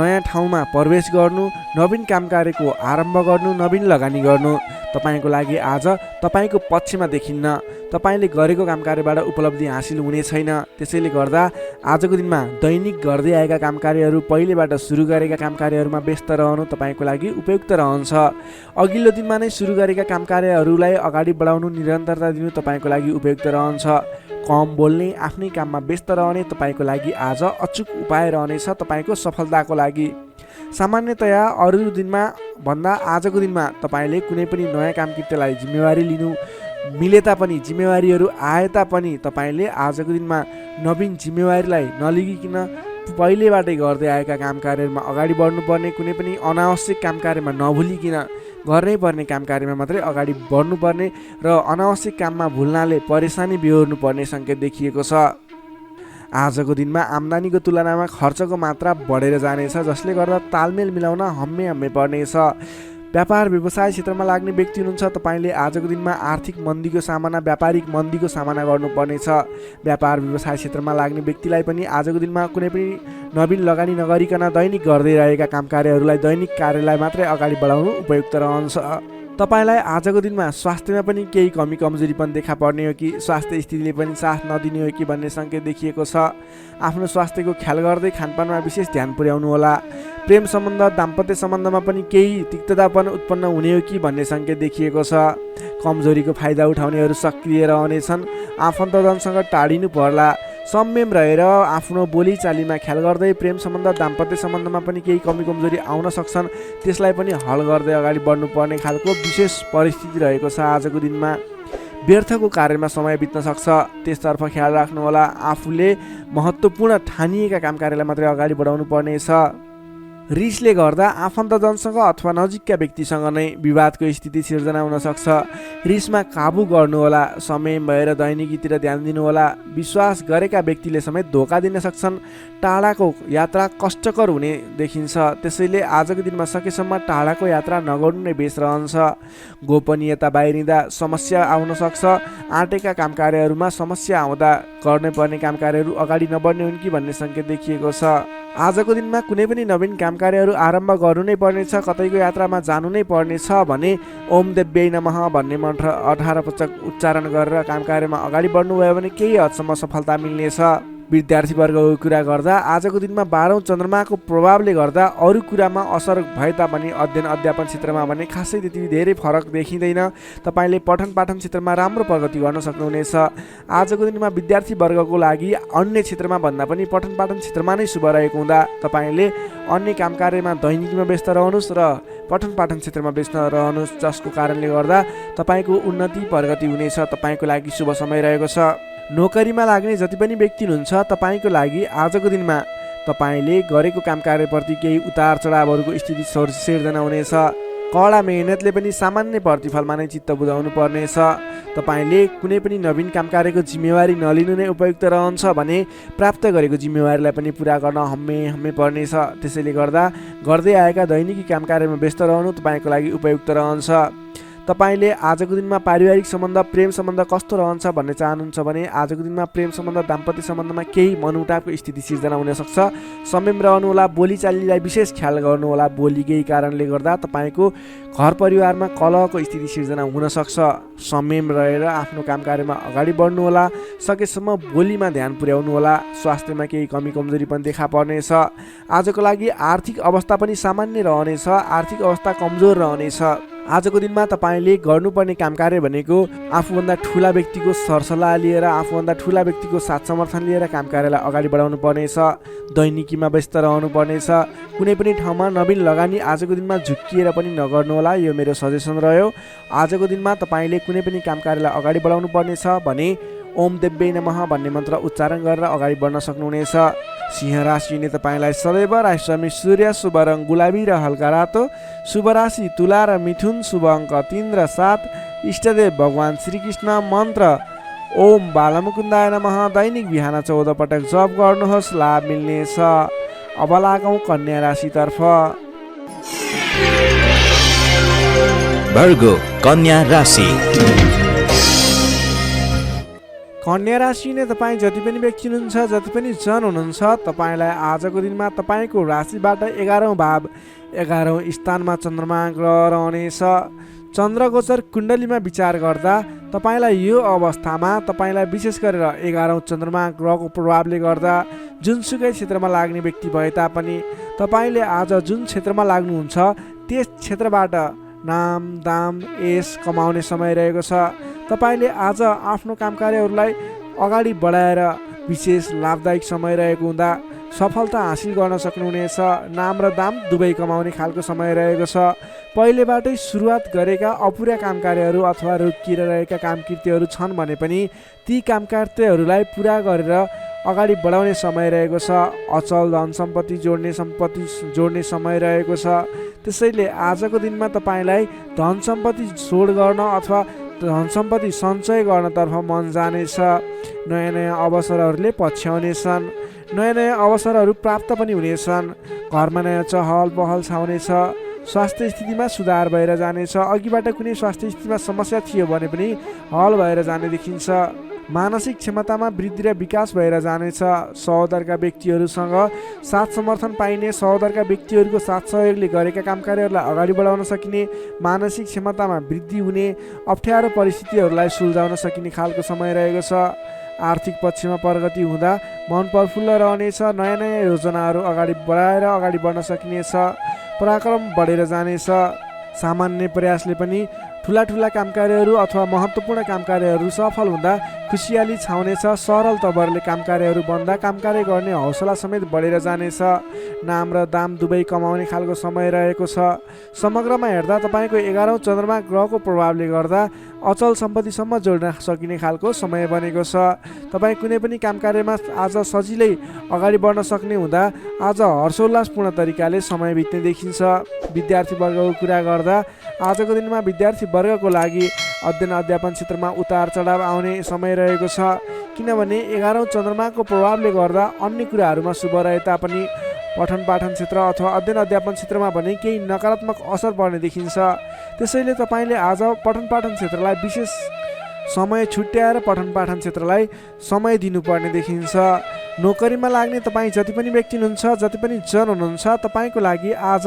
नयाँ ठाउँमा प्रवेश गर्नु, नवीन काम कार्यको आरम्भ गर्नु, नवीन लगानी गर्नु तपाईँको लागि आज तपाईँको पक्षमा देखिन्न। तपाईँले गरेको काम कार्यबाट उपलब्धि हासिल हुने छैन। त्यसैले गर्दा आजको दिनमा दैनिक गर्दै आएका काम कार्यहरू, पहिलेबाट सुरु गरेका काम कार्यहरूमा व्यस्त रहनु तपाईँको लागि उपयुक्त रहन्छ। अघिल्लो दिनमा नै सुरु गरेका काम कार्यहरूलाई अगाडि बढाउनु, निरन्तरता दिनु तपाईँको लागि उपयुक्त रहन्छ। कम बोल्ने, आफ्नै काममा व्यस्त रहने तपाईँको लागि आज अचुक उपाय रहनेछ तपाईँको सफलताको लागि। सामान्यतया अरू दिनमा भन्दा आजको दिनमा तपाईँले कुनै पनि नयाँ काम कृत्यलाई जिम्मेवारी लिनु मिले तापनि, जिम्मेवारीहरू आए तापनि तपाईँले आजको दिनमा नवीन जिम्मेवारीलाई नलिगिकन पहिलेबाटै गर्दै आएका काम कार्यहरूमा अगाडि बढ्नुपर्ने, कुनै पनि अनावश्यक काम कार्यमा नभुलिकन गर्नै पर्ने काम कार्यमा मात्रै अगाडि बढ्नुपर्ने र अनावश्यक काममा भुल्नाले परेशानी बेहोर्नु पर्ने सङ्केत देखिएको छ। आजको दिनमा आम्दानीको तुलनामा खर्चको मात्रा बढेर जानेछ, जसले गर्दा तालमेल मिलाउन हम्मे पर्नेछ। व्यापार व्यवसाय क्षेत्रमा लाग्ने व्यक्ति हुनुहुन्छ, तपाईँले आजको दिनमा आर्थिक मन्दीको सामना, व्यापारिक मन्दीको सामना गर्नुपर्नेछ। व्यापार व्यवसाय क्षेत्रमा लाग्ने व्यक्तिलाई पनि आजको दिनमा कुनै पनि नवीन लगानी नगरिकन दैनिक गर्दै रहेका काम कार्यहरूलाई, दैनिक कार्यलाई मात्रै अगाडि बढाउनु उपयुक्त रहन्छ। तपाईँलाई आजको दिनमा स्वास्थ्यमा पनि केही कमी कमजोरी पनि देखा पर्ने हो कि स्वास्थ्य स्थितिले पनि साथ नदिने हो कि भन्ने सङ्केत देखिएको छ। आफ्नो स्वास्थ्यको ख्याल गर्दै खानपानमा विशेष ध्यान पुर्याउनु होला। प्रेम सम्बन्ध, दाम्पत्य सम्बन्धमा पनि केही तिक्ततापन उत्पन्न हुने हो कि भन्ने सङ्केत देखिएको छ। कमजोरीको फाइदा उठाउनेहरू सक्रिय रहनेछन्। आफन्तजनसँग टाढिनु पर्ला। संयम रहेर आफ्नो बोलीचालीमा ख्याल गर्दै प्रेम सम्बन्ध, दाम्पत्य सम्बन्धमा पनि केही कमी कमजोरी आउन सक्छन्, त्यसलाई पनि हल गर्दै अगाडि बढ्नुपर्ने खालको विशेष परिस्थिति रहेको छ। आजको दिनमा व्यर्थको कार्यमा समय बित्न सक्छ, त्यसतर्फ ख्याल राख्नुहोला। आफूले महत्त्वपूर्ण ठानिएका काम कार्यलाई मात्रै अगाडि बढाउनु पर्नेछ। रिसले गर्दा आफन्तजनसँग अथवा नजिकका व्यक्तिसँग नै विवादको स्थिति सिर्जना हुन सक्छ। रिसमा काबु गर्नुहोला। संयम भएर दैनिकीतिर ध्यान दिनुहोला। विश्वास गरेका व्यक्तिले समेत धोका दिन सक्छन्। टाढाको यात्रा कष्टकर हुने देखिन्छ, त्यसैले आजको दिनमा सकेसम्म टाढाको यात्रा नगर्नु नै बेस रहन्छ। गोपनीयता बाहिरिँदा समस्या आउन सक्छ। आँटेका काम कार्यहरूमा समस्या आउँदा गर्नै पर्ने काम कार्यहरू अगाडि नबढ्ने हुन् कि भन्ने सङ्केत देखिएको छ। आजको दिनमा कुनै पनि नवीन काम कार्यहरू आरम्भ गर्नु नै पर्नेछ, कतैको यात्रामा जानु नै पर्नेछ भने ओम देव्यै नमः भन्ने मन्त्र 18 पटक उच्चारण गरेर काम कार्यमा अगाडि बढ्नुभयो भने केही हदसम्म सफलता मिल्नेछ। विद्यार्थीवर्गको कुरा गर्दा आजको दिनमा 12औं चन्द्रमाको प्रभावले गर्दा अरू कुरामा असर भए तापनि अध्ययन अध्यापन क्षेत्रमा भने खासै त्यति धेरै फरक देखिँदैन। तपाईँले पठन पाठन क्षेत्रमा राम्रो प्रगति गर्न सक्नुहुनेछ। आजको दिनमा विद्यार्थीवर्गको लागि अन्य क्षेत्रमा भन्दा पनि पठन पाठन क्षेत्रमा नै शुभ रहेको हुँदा तपाईँले अन्य काम कार्यमा दैनिकीमा व्यस्त रहनुहोस् र पठन पाठन क्षेत्रमा व्यस्त रहनुहोस्, जसको कारणले गर्दा तपाईँको उन्नति प्रगति हुनेछ। तपाईँको लागि शुभ समय रहेको छ। नोकरीमा लाग्ने जति पनि व्यक्ति हुनुहुन्छ, तपाईँको लागि आजको दिनमा तपाईँले गरेको काम कार्यप्रति केही उतार चढावहरूको स्थिति सिर्जना हुनेछ। कडा मेहनतले पनि सामान्य प्रतिफलमा नै चित्त बुझाउनु पर्नेछ। तपाईँले कुनै पनि नवीन काम कार्यको जिम्मेवारी नलिनु नै उपयुक्त रहन्छ भने प्राप्त गरेको जिम्मेवारीलाई पनि पुरा गर्न हम्मे पर्नेछ। त्यसैले गर्दा गर्दै आएका दैनिकी काम कार्यमा व्यस्त रहनु तपाईँको लागि उपयुक्त रहन्छ। तपाईँले आजको दिनमा पारिवारिक सम्बन्ध, प्रेम सम्बन्ध कस्तो रहन्छ भन्ने चाहनुहुन्छ भने आजको दिनमा प्रेम सम्बन्ध, दाम्पत्य सम्बन्धमा केही मनमुटावको स्थिति सिर्जना हुन सक्छ। संयम रहनुहोला। बोलीचालीलाई विशेष ख्याल गर्नुहोला। बोलीकै कारणले गर्दा तपाईँको घर परिवारमा कलहको स्थिति सिर्जना हुन सक्छ। संयम रहेर आफ्नो काम कार्यमा अगाडि बढ्नुहोला। सकेसम्म बोलीमा ध्यान पुर्याउनु होला। स्वास्थ्यमा केही कमी कमजोरी पनि देखा पर्नेछ। आजको लागि आर्थिक अवस्था पनि सामान्य रहनेछ। आर्थिक अवस्था कमजोर रहनेछ। आजको दिनमा तपाईँले गर्नुपर्ने काम कार्य भनेको आफूभन्दा ठुला व्यक्तिको सरसल्लाह लिएर आफूभन्दा ठुला व्यक्तिको साथ समर्थन लिएर काम कार्यलाई अगाडि बढाउनु पर्नेछ। दैनिकीमा व्यस्त रहनु पर्नेछ। कुनै पनि ठाउँमा नवीन लगानी आजको दिनमा झुक्किएर पनि नगर्नुहोला, यो मेरो सजेसन रह्यो। आजको दिनमा तपाईँले कुनै पनि काम कार्यलाई अगाडि बढाउनु पर्नेछ भने ओम देव्यै नमः भन्ने मन्त्र उच्चारण गरेर अगाडि बढ्न सक्नुहुनेछ। सिंह राशिले तपाईँलाई सदैव राशिस्वामी सूर्य, शुभ रङ गुलाबी र हल्का रातो, शुभ राशि तुला र मिथुन, शुभ अङ्क 3 र 7, इष्टदेव भगवान श्रीकृष्ण, मन्त्र ओम बालमुकुन्दाय नमः दैनिक बिहान 14 पटक जप गर्नुहोस्, लाभ मिल्नेछ। अब लागौँ कन्या राशितर्फ।
वर्गो कन्या राशि।
कन्या राशि नै तपाईँ जति पनि व्यक्ति हुनुहुन्छ, जति पनि जन हुनुहुन्छ, तपाईँलाई आजको दिनमा तपाईँको राशिबाट 11औँ भाव 11औँ स्थानमा चन्द्रमा ग्रह रहनेछ। चन्द्रगोचर कुण्डलीमा विचार गर्दा तपाईँलाई यो अवस्थामा तपाईँलाई विशेष गरेर 11औँ चन्द्रमा ग्रहको प्रभावले गर्दा जुनसुकै क्षेत्रमा लाग्ने व्यक्ति भए तापनि तपाईँले आज जुन क्षेत्रमा लाग्नुहुन्छ त्यस क्षेत्रबाट नाम दाम यश कमाउने समय रहेको छ। तपाईँले आज आफ्नो काम कार्यहरूलाई अगाडि बढाएर विशेष लाभदायक समय रहेको हुँदा सफलता हासिल गर्न सक्नुहुनेछ। नाम र दाम दुवै कमाउने खालको समय रहेको छ। पहिलेबाटै सुरुवात गरेका अपुरा काम कार्यहरू अथवा रोकिएर रहेका काम कृत्यहरू छन् भने पनि ती काम कार्यहरूलाई पुरा गरेर अगाडि बढाउने समय रहेको छ। अचल धन सम्पत्ति जोड्ने समय रहेको छ। त्यसैले आजको दिनमा तपाईँलाई धन सम्पत्ति जोड गर्न अथवा धन सम्पत्ति सञ्चय गर्नतर्फ मन जानेछ। नयाँ नयाँ अवसरहरूले पछ्याउनेछन्। नयाँ नयाँ अवसरहरू प्राप्त पनि हुनेछन्। घरमा नयाँ चहल पहल छाउनेछ। स्वास्थ्य स्थितिमा सुधार भएर जानेछ। अघिबाट कुनै स्वास्थ्य स्थितिमा समस्या थियो भने पनि हल भएर जाने देखिन्छ। मानसिक क्षमतामा वृद्धि र विकास भएर जानेछ। सहोदरका व्यक्तिहरूसँग साथ समर्थन पाइने, सहोदरका व्यक्तिहरूको साथ सहयोगले गरेका काम कार्यहरूलाई अगाडि बढाउन सकिने, मानसिक क्षमतामा वृद्धि हुने, अप्ठ्यारो परिस्थितिहरूलाई सुल्झाउन सकिने खालको समय रहेको छ। आर्थिक पक्षमा प्रगति हुँदा मन प्रफुल्ल रहनेछ। नयाँ नयाँ योजनाहरू अगाडि बढाएर अगाडि बढ्न सकिनेछ। पराक्रम बढेर जानेछ। सामान्य प्रयासले पनि ठुला ठुला काम कार्यहरू अथवा महत्त्वपूर्ण काम कार्यहरू सफल हुँदा खुसियाली छाउनेछ। सरल तवरले काम कार्यहरू बन्दा काम कार्य गर्ने हौसला समेत बढेर जानेछ। नाम र दाम दुवै कमाउने खालको समय रहेको छ। समग्रमा हेर्दा तपाईँको 11औँ चन्द्रमा ग्रहको प्रभावले गर्दा अचल सम्पत्तिसम्म जोड्न सकिने खालको समय बनेको छ। तपाईँ कुनै पनि काम कार्यमा आज सजिलै अगाडि बढ्न सक्ने हुँदा आज हर्षोल्लासपूर्ण तरिकाले समय बित्ने देखिन्छ। विद्यार्थी वर्गको कुरा गर्दा आजको दिनमा विद्यार्थी वर्गको लागि अध्ययन अध्यापन क्षेत्रमा उतार चढाव आउने समय रहेको छ। किनभने 11औँ चन्द्रमाको प्रभावले गर्दा अन्य कुराहरूमा शुभ रहे तापनि पठन पाठन क्षेत्र अथवा अध्ययन अध्यापन क्षेत्रमा भने केही नकारात्मक असर पर्ने देखिन्छ। त्यसैले तपाईँले आज पठन पाठन क्षेत्रलाई विशेष समय छुट्याएर पठन पाठन क्षेत्रलाई समय दिनुपर्ने देखिन्छ। नोकरीमा लाग्ने तपाईँ जति पनि व्यक्ति हुनुहुन्छ, जति पनि जन हुनुहुन्छ, तपाईँको लागि आज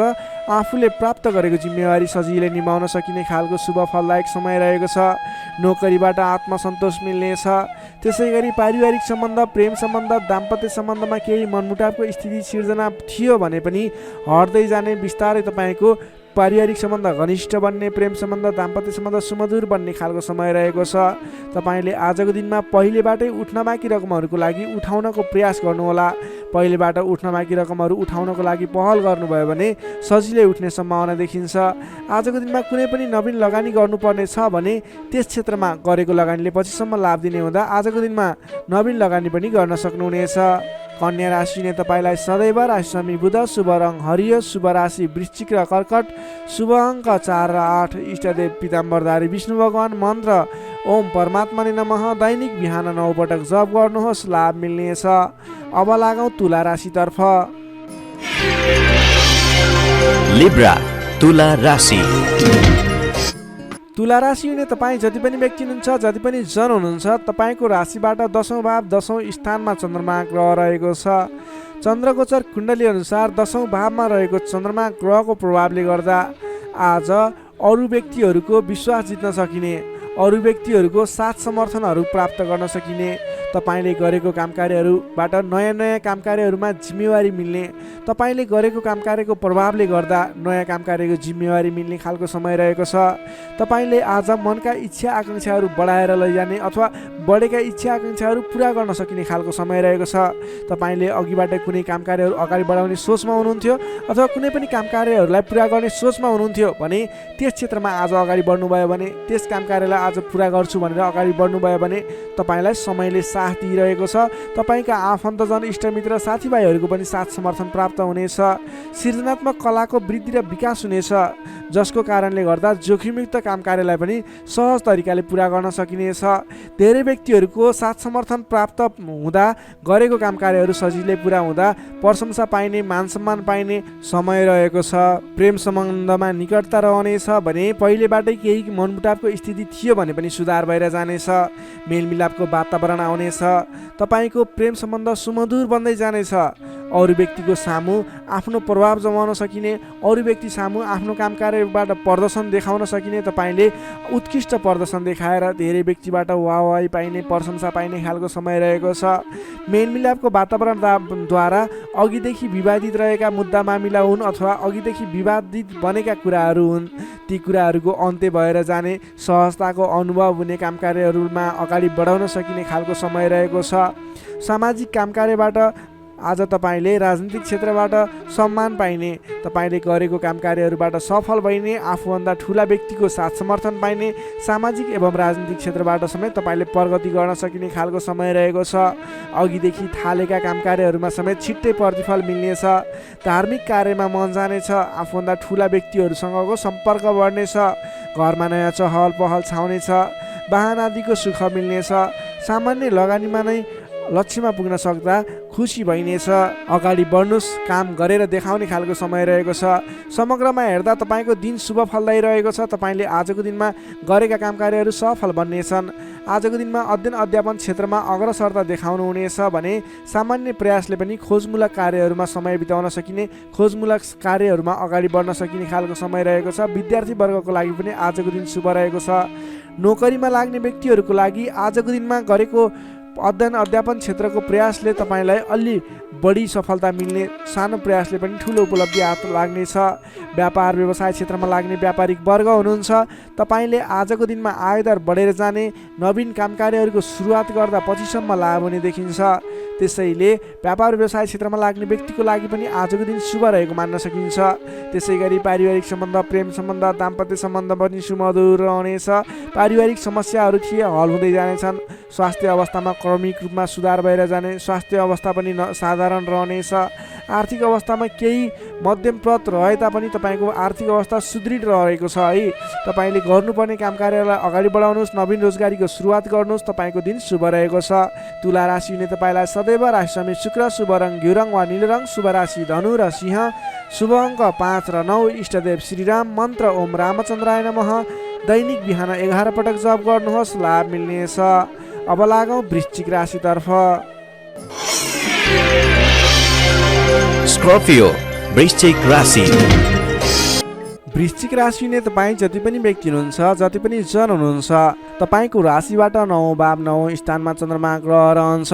आफूले प्राप्त गरेको जिम्मेवारी सजिलै निभाउन सकिने खालको शुभ फलदायक समय रहेको छ। नोकरीबाट आत्मसन्तोष मिल्नेछ। त्यसै गरी पारिवारिक सम्बन्ध, प्रेम सम्बन्ध, दाम्पत्य सम्बन्धमा केही मनमुटावको स्थिति सिर्जना थियो भने पनि हट्दै जाने, बिस्तारै तपाईँको पारिवारिक सम्बन्ध घनिष्ठ बन्ने, प्रेम सम्बन्ध, दाम्पत्य सम्बन्ध सुमधुर बन्ने खालको समय रहेको छ। तपाईँले आजको दिनमा पहिलेबाटै उठ्न बाँकी रकमहरूको लागि उठाउनको प्रयास गर्नुहोला। पहिलेबाट उठ्न बाँकी रकमहरू उठाउनको लागि पहल गर्नुभयो भने सजिलै उठ्ने सम्भावना देखिन्छ। आजको दिनमा कुनै पनि नवीन लगानी गर्नुपर्ने छ भने त्यस क्षेत्रमा गरेको लगानीले पछिसम्म लाभ दिने हुँदा आजको दिनमा नवीन लगानी पनि गर्न सक्नुहुनेछ। कन्या राशिले तपाईँलाई सदैव राशिस्वामी बुध, शुभ रङ हरियो, शुभ राशि वृश्चिक र कर्कट, शुभ अङ्क 4 र 8, इष्टदेव पीताम्बरधारी विष्णु भगवान, मन्त्र ओम परमात्माले नमः दैनिक बिहान 9 पटक जप गर्नुहोस्, लाभ मिल्नेछ। अब लागौँ तुला राशितर्फ।
लिब्रा तुला राशि।
तुला राशि हुने तपाईँ जति पनि व्यक्ति हुनुहुन्छ, जति पनि जन हुनुहुन्छ, तपाईँको राशिबाट 10औँ भाव 10औँ स्थानमा चन्द्रमा ग्रह रहेको छ। चन्द्रगोचर कुण्डली अनुसार 10औँ भावमा रहेको चन्द्रमा ग्रहको प्रभावले गर्दा आज अरू व्यक्तिहरूको विश्वास जित्न सकिने, अरू व्यक्तिहरूको साथ समर्थनहरू प्राप्त गर्न सकिने, तपाईँले गरेको काम कार्यहरूबाट नयाँ नयाँ काम कार्यहरूमा जिम्मेवारी मिल्ने, तपाईँले गरेको काम कार्यको प्रभावले गर्दा नयाँ काम कार्यको जिम्मेवारी मिल्ने खालको समय रहेको छ। तपाईँले आज मनका इच्छा आकाङ्क्षाहरू बढाएर लैजाने अथवा बढेका इच्छा आकाङ्क्षाहरू पुरा गर्न सकिने खालको समय रहेको छ। तपाईँले अघिबाट कुनै काम कार्यहरू अगाडि बढाउने सोचमा हुनुहुन्थ्यो अथवा कुनै पनि काम कार्यहरूलाई पुरा गर्ने सोचमा हुनुहुन्थ्यो भने त्यस क्षेत्रमा आज अगाडि बढ्नुभयो भने, त्यस काम कार्यलाई आज पुरा गर्छु भनेर अगाडि बढ्नुभयो भने तपाईँलाई समयले साथ दिइरहेको छ। तपाईँका आफन्तजन, इष्टमित्र, साथीभाइहरूको पनि साथ समर्थन प्राप्त हुनेछ। सृजनात्मक कलाको वृद्धि र विकास हुनेछ, जसको कारणले गर्दा जोखिमयुक्त काम कार्यलाई पनि सहज तरिकाले पुरा गर्न सकिनेछ। धेरै व्यक्तिहरूको साथ समर्थन प्राप्त हुँदा गरेको काम कार्यहरू सजिलै पुरा हुँदा प्रशंसा पाइने, मान सम्मान पाइने समय रहेको छ। प्रेम सम्बन्धमा निकटता रहनेछ भने पहिलेबाटै केही मनमुटावको स्थिति थियो भने पनि सुधार भएर जानेछ। मेलमिलापको वातावरण आउनेछ। तपाईँको प्रेम सम्बन्ध सुमधुर बन्दै जानेछ। अरू व्यक्तिको सामु आफ्नो प्रभाव जमाउन सकिने, अरू व्यक्ति सामु आफ्नो काम कार्यबाट प्रदर्शन देखाउन सकिने, तपाईँले उत्कृष्ट प्रदर्शन देखाएर धेरै व्यक्तिबाट वाहवाही पाइने, प्रशंसा पाइने खालको समय रहेको छ। मेलमिलापको वातावरणद्वारा अघिदेखि विवादित रहेका मुद्दा मामिला हुन् अथवा अघिदेखि विवादित बनेका कुराहरू हुन्, ती कुराहरूको अन्त्य भएर जाने, सहजताको अनुभव हुने, काम कार्यहरूमा अगाडि बढाउन सकिने खालको समय रहेको छ। सामाजिक काम कार्यबाट आज तपाईँले राजनीतिक क्षेत्रबाट सम्मान पाइने, तपाईँले गरेको काम कार्यहरूबाट सफल भइने, आफूभन्दा ठुला व्यक्तिको साथ समर्थन पाइने, सामाजिक एवं राजनीतिक क्षेत्रबाट समेत तपाईँले प्रगति गर्न सकिने खालको समय रहेको छ। अघिदेखि थालेका काम कार्यहरूमा समेत छिट्टै प्रतिफल मिल्नेछ। धार्मिक कार्यमा मन जानेछ। आफूभन्दा ठुला व्यक्तिहरूसँगको सम्पर्क बढ्नेछ। घरमा नयाँ चहल पहल छाउनेछ। वाहन आदिको सुख मिल्नेछ। सामान्य लगानीमा नै लक्ष्यमा पुग्न सक्दा खुसी भइनेछ। अगाडि बढ्नुहोस्, काम गरेर देखाउने खालको समय रहेको छ। समग्रमा हेर्दा तपाईँको दिन शुभ फलदायी रहेको छ। तपाईँले आजको दिनमा गरेका काम कार्यहरू सफल बन्नेछन्। आजको दिनमा अध्ययन अध्यापन क्षेत्रमा अग्रसरता देखाउनु हुनेछ भने सामान्य प्रयासले पनि खोजमूलक कार्यहरूमा समय बिताउन सकिने, खोजमूलक कार्यहरूमा अगाडि बढ्न सकिने खालको समय रहेको छ। विद्यार्थी वर्गको लागि पनि आजको दिन शुभ रहेको छ। नोकरीमा लाग्ने व्यक्तिहरूको लागि आजको दिनमा गरेको अध्ययन अध्यापन क्षेत्रको प्रयासले तपाईँलाई अलि बढी सफलता मिल्ने, सानो प्रयासले पनि ठुलो उपलब्धि हात लाग्नेछ। व्यापार व्यवसाय क्षेत्रमा लाग्ने व्यापारिक वर्ग हुनुहुन्छ, तपाईँले आजको दिनमा आयदर बढेर जाने, नवीन काम कार्यहरूको सुरुवात गर्दा पछिसम्म लाभ हुने देखिन्छ। त्यसैले व्यापार व्यवसाय क्षेत्रमा लाग्ने व्यक्तिको लागि पनि आजको दिन शुभ रहेको मान्न सकिन्छ। त्यसै गरी पारिवारिक सम्बन्ध, प्रेम सम्बन्ध, दाम्पत्य सम्बन्ध पनि सुमधुर रहनेछ। पारिवारिक समस्याहरू थिए हल हुँदै जानेछन्। स्वास्थ्य अवस्थामा क्रमिक रूपमा सुधार भएर जाने, स्वास्थ्य अवस्था पनि साधारण रहनेछ। आर्थिक अवस्थामा केही मध्यमप्रद रहे तापनि तपाईँको आर्थिक अवस्था सुदृढ रहेको छ है। तपाईँले गर्नुपर्ने काम कार्यलाई अगाडि बढाउनुहोस्, नवीन रोजगारीको सुरुवात गर्नुहोस्। तपाईँको दिन शुभ रहेको छ। तुला राशि हुने तपाईँलाई सदैव राशि स्वामी शुक्र, शुभ रङ घिउ रङ वा नीलो रङ, शुभ राशि धनु र सिंह, शुभ अङ्क 5 र 9, इष्टदेव श्रीराम, मन्त्र ओम रामचन्द्राय नमः। दैनिक बिहान 11 पटक जप गर्नुहोस्, लाभ मिल्नेछ। अब लागौँ वृश्चिक राशितर्फ।
स्कर्पियो वृश्चिक राशि।
वृश्चिक राशि हुने तपाईँ जति पनि व्यक्ति हुनुहुन्छ, जति पनि जन हुनुहुन्छ, तपाईँको राशिबाट 9 भाव 9 स्थानमा चन्द्रमा ग्रह रहन्छ,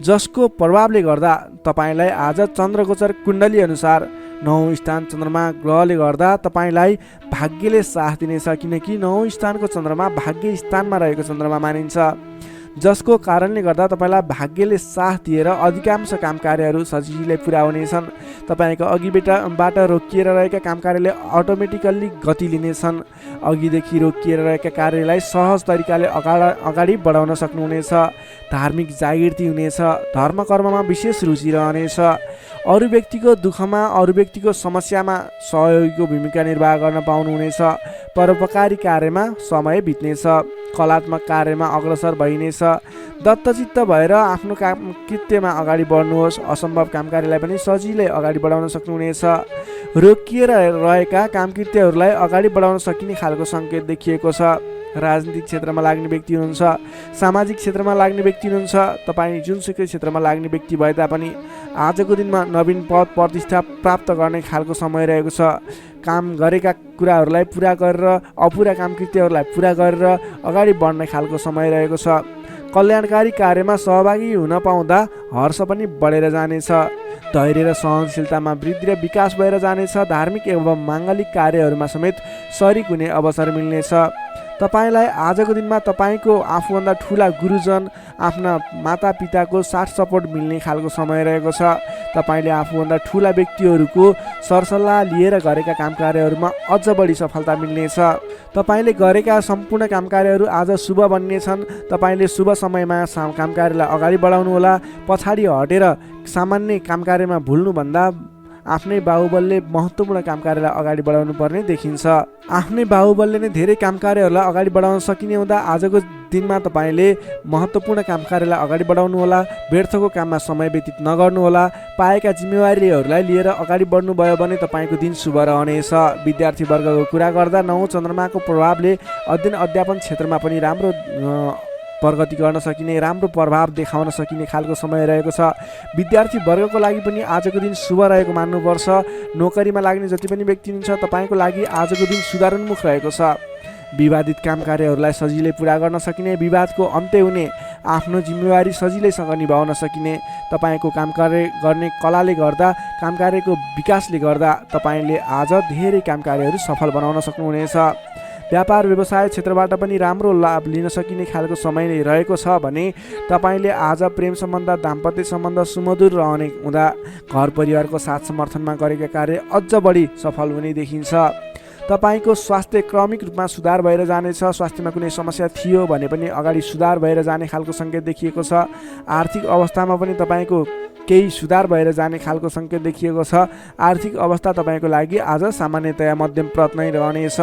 जसको प्रभावले गर्दा तपाईँलाई आज चन्द्रगोचर कुण्डली अनुसार 9 स्थान चन्द्रमा ग्रहले गर्दा तपाईँलाई भाग्यले साथ दिनेछ। किनकि 9 स्थानको चन्द्रमा भाग्य स्थानमा रहेको चन्द्रमा मानिन्छ, जसको कारणले गर्दा तपाईँलाई भाग्यले साथ दिएर अधिकांश काम कार्यहरू सजिलै पुरा हुनेछन्। तपाईँको अघिबाट रोकिएर रहेका काम कार्यले अटोमेटिकल्ली गति लिनेछन्। अघिदेखि रोकिएर रहेका कार्यलाई सहज तरिकाले अगाडि बढाउन सक्नुहुनेछ। धार्मिक जागृति हुनेछ। धर्म कर्ममा विशेष रुचि रहनेछ। अरू व्यक्तिको दुःखमा, अरू व्यक्तिको समस्यामा सहयोगीको भूमिका निर्वाह गर्न पाउनुहुनेछ। परोपकारी कार्यमा समय बित्नेछ। कलात्मक कार्यमा अग्रसर भइनेछ। दत्तचित्त भएर आफ्नो काम कृत्यमा अगाडि बढ्नुहोस्। असम्भव काम कार्यलाई पनि सजिलै अगाडि बढाउन सक्नुहुनेछ। रोकिएर रहेका काम कृत्यहरूलाई अगाडि बढाउन सकिने खालको सङ्केत देखिएको छ। राजनीतिक क्षेत्रमा लाग्ने व्यक्ति हुनुहुन्छ, सामाजिक क्षेत्रमा लाग्ने व्यक्ति हुनुहुन्छ, तपाईँ जुनसुकै क्षेत्रमा लाग्ने व्यक्ति भए तापनि आजको दिनमा नवीन पद प्रतिष्ठा प्राप्त गर्ने खालको समय रहेको छ। काम गरेका कुराहरूलाई पुरा गरेर, अपुरा काम कृत्यहरूलाई पुरा गरेर अगाडि बढ्ने खालको समय रहेको छ। कल्याणकारी कार्यमा सहभागी हुन पाउँदा हर्ष पनि बढेर जानेछ। धैर्य र सहनशीलतामा वृद्धि र विकास भएर जानेछ। धार्मिक एवं माङ्गलिक कार्यहरूमा समेत शरीक हुने अवसर मिल्नेछ। तपाईँलाई आजको दिनमा तपाईँको आफूभन्दा ठुला गुरुजन, आफ्ना मातापिताको साथ सपोर्ट मिल्ने खालको समय रहेको छ। तपाईँले आफूभन्दा ठुला व्यक्तिहरूको सरसल्लाह लिएर गरेका काम कार्यहरूमा अझ बढी सफलता मिल्नेछ। तपाईँले गरेका सम्पूर्ण काम कार्यहरू आज शुभ बन्नेछन्। तपाईँले शुभ समयमा काम कार्यलाई अगाडि बढाउनुहोला। पछाडि हटेर सामान्य काम कार्यमा भुल्नुभन्दा आफ्नै बाहुबलले महत्त्वपूर्ण काम कार्यलाई अगाडि बढाउनु पर्ने देखिन्छ। आफ्नै बाहुबलले नै धेरै काम कार्यहरूलाई अगाडि बढाउन सकिने हुँदा आजको दिनमा तपाईँले महत्त्वपूर्ण काम कार्यलाई अगाडि बढाउनुहोला। व्यर्थको काममा समय व्यतीत नगर्नुहोला। पाएका जिम्मेवारीहरूलाई लिएर अगाडि बढ्नुभयो भने तपाईँको दिन शुभ रहनेछ। विद्यार्थी वर्गको कुरा गर्दा 9 चन्द्रमाको प्रभावले अध्ययन अध्यापन क्षेत्रमा पनि राम्रो प्रगति गर्न सकिने, राम्रो प्रभाव देखाउन सकिने खालको समय रहेको छ। विद्यार्थी वर्गको लागि पनि आजको दिन शुभ रहेको मान्नुपर्छ। नोकरीमा लाग्ने जति पनि व्यक्ति हुनुहुन्छ तपाईँको लागि आजको दिन सुधारोन्मुख रहेको छ। विवादित काम कार्यहरूलाई सजिलै पुरा गर्न सकिने, विवादको अन्त्य हुने, आफ्नो जिम्मेवारी सजिलैसँग निभाउन सकिने, तपाईँको काम कार्य गर्ने कलाले गर्दा, काम कार्यको विकासले गर्दा तपाईँले आज धेरै काम कार्यहरू सफल बनाउन सक्नुहुनेछ। व्यापार व्यवसाय क्षेत्रबाट पनि राम्रो लाभ लिन सकिने खालको समय नै रहेको छ भने तपाईँले आज प्रेम सम्बन्ध, दाम्पत्य सम्बन्ध सुमधुर रहने हुँदा घर परिवारको साथ समर्थनमा गरेका कार्य अझ बढी सफल हुने देखिन्छ। तपाईँको स्वास्थ्य क्रमिक रूपमा सुधार भएर जानेछ। स्वास्थ्यमा कुनै समस्या थियो भने पनि अगाडि सुधार भएर जाने खालको सङ्केत देखिएको छ। आर्थिक अवस्थामा पनि तपाईँको केही सुधार भएर जाने खालको सङ्केत देखिएको छ। आर्थिक अवस्था तपाईँको लागि आज सामान्यतया मध्यम प्रत नै रहनेछ।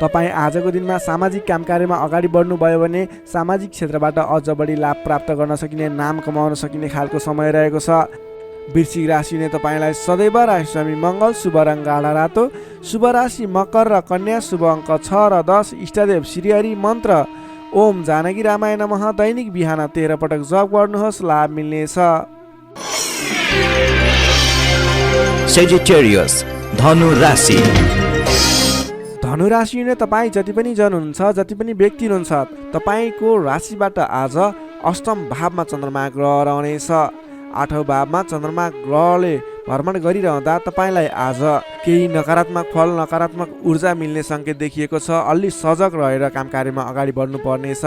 तपाईँ आजको दिनमा सामाजिक काम कार्यमा अगाडि बढ्नुभयो भने सामाजिक क्षेत्रबाट अझ बढी लाभ प्राप्त गर्न सकिने, नाम कमाउन सकिने खालको समय रहेको छ। वृश्चिक राशिले तपाईँलाई सदैव राशिस्वामी मङ्गल, शुभ रङ गाढा रातो, शुभ राशि मकर र कन्या, शुभ अङ्क 6 र 10, इष्टदेव श्रीहरि, मन्त्र ओम जानकी रामाय नमः। दैनिक बिहान 13 पटक जप गर्नुहोस्, लाभ मिल्नेछ।
Sagittarius, धनु राशि।
धनु राशि नै तपाईँ जति पनि जन हुनुहुन्छ, जति पनि व्यक्ति हुनुहुन्छ, तपाईँको राशिबाट आज अष्टम भावमा चन्द्रमा ग्रह रहनेछ। 8औं भावमा चन्द्रमा ग्रहले भ्रमण गरिरहँदा तपाईँलाई आज केही नकारात्मक फल, नकारात्मक ऊर्जा मिल्ने सङ्केत देखिएको छ। अलि सजग रहेर काम कार्यमा अगाडि बढ्नुपर्नेछ।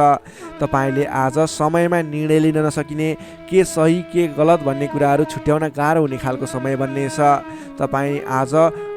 तपाईँले आज समयमा निर्णय लिन नसकिने, के सही के गलत भन्ने कुराहरू छुट्याउन गाह्रो हुने खालको समय बन्नेछ। तपाईँ आज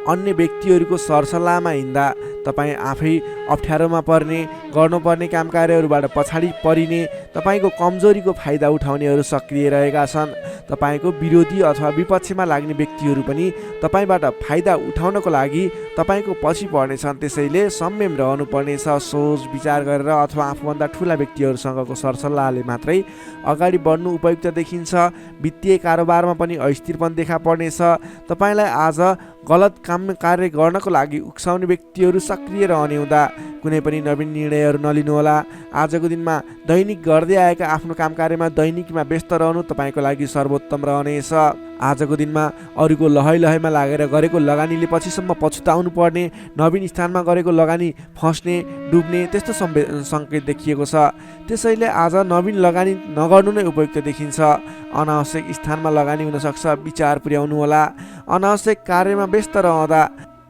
अन्य व्यक्तिहरूको सरसल्लाहमा हिँड्दा तपाईँ आफै अप्ठ्यारोमा पर्ने, गर्नुपर्ने काम कार्यहरूबाट पछाडि परिने, तपाईँको कमजोरीको फाइदा उठाउनेहरू सक्रिय रहेका छन्। तपाईँको विरोधी अथवा विपक्षमा लाग्ने व्यक्तिहरू पनि तपाईँबाट फाइदा उठाउनको लागि तपाईँको पछि पर्नेछन्। त्यसैले संयम रहनुपर्नेछ। सोच विचार गरेर अथवा आफूभन्दा ठुला व्यक्तिहरूसँगको सरसल्लाहले मात्रै अगाडि बढ्नु उपयुक्त देखिन्छ। वित्तीय कारोबारमा पनि अस्थिरपन देखा पर्नेछ। तपाईँलाई आज गलत काम कार्य गर्नको लागि उक्साउने व्यक्तिहरू सक्रिय रहने हुँदा कुनै पनि नवीन निर्णयहरू नलिनुहोला। आजको दिनमा दैनिक गर्दै आएका आफ्नो काम कार्यमा दैनिकमा व्यस्त रहनु तपाईँको लागि सर्वोत्तम रहनेछ। आजको दिनमा अरूको लहैमा लागेर गरेको लगानीले पछिसम्म पछुताउनु पर्ने, नवीन स्थानमा गरेको लगानी फस्ने, डुब्ने त्यस्तो सङ्केत देखिएको छ। त्यसैले आज नवीन लगानी नगर्नु नै उपयुक्त देखिन्छ। अनावश्यक स्थानमा लगानी हुनसक्छ, विचार पुर्याउनु होला। अनावश्यक कार्यमा व्यस्त रहँदा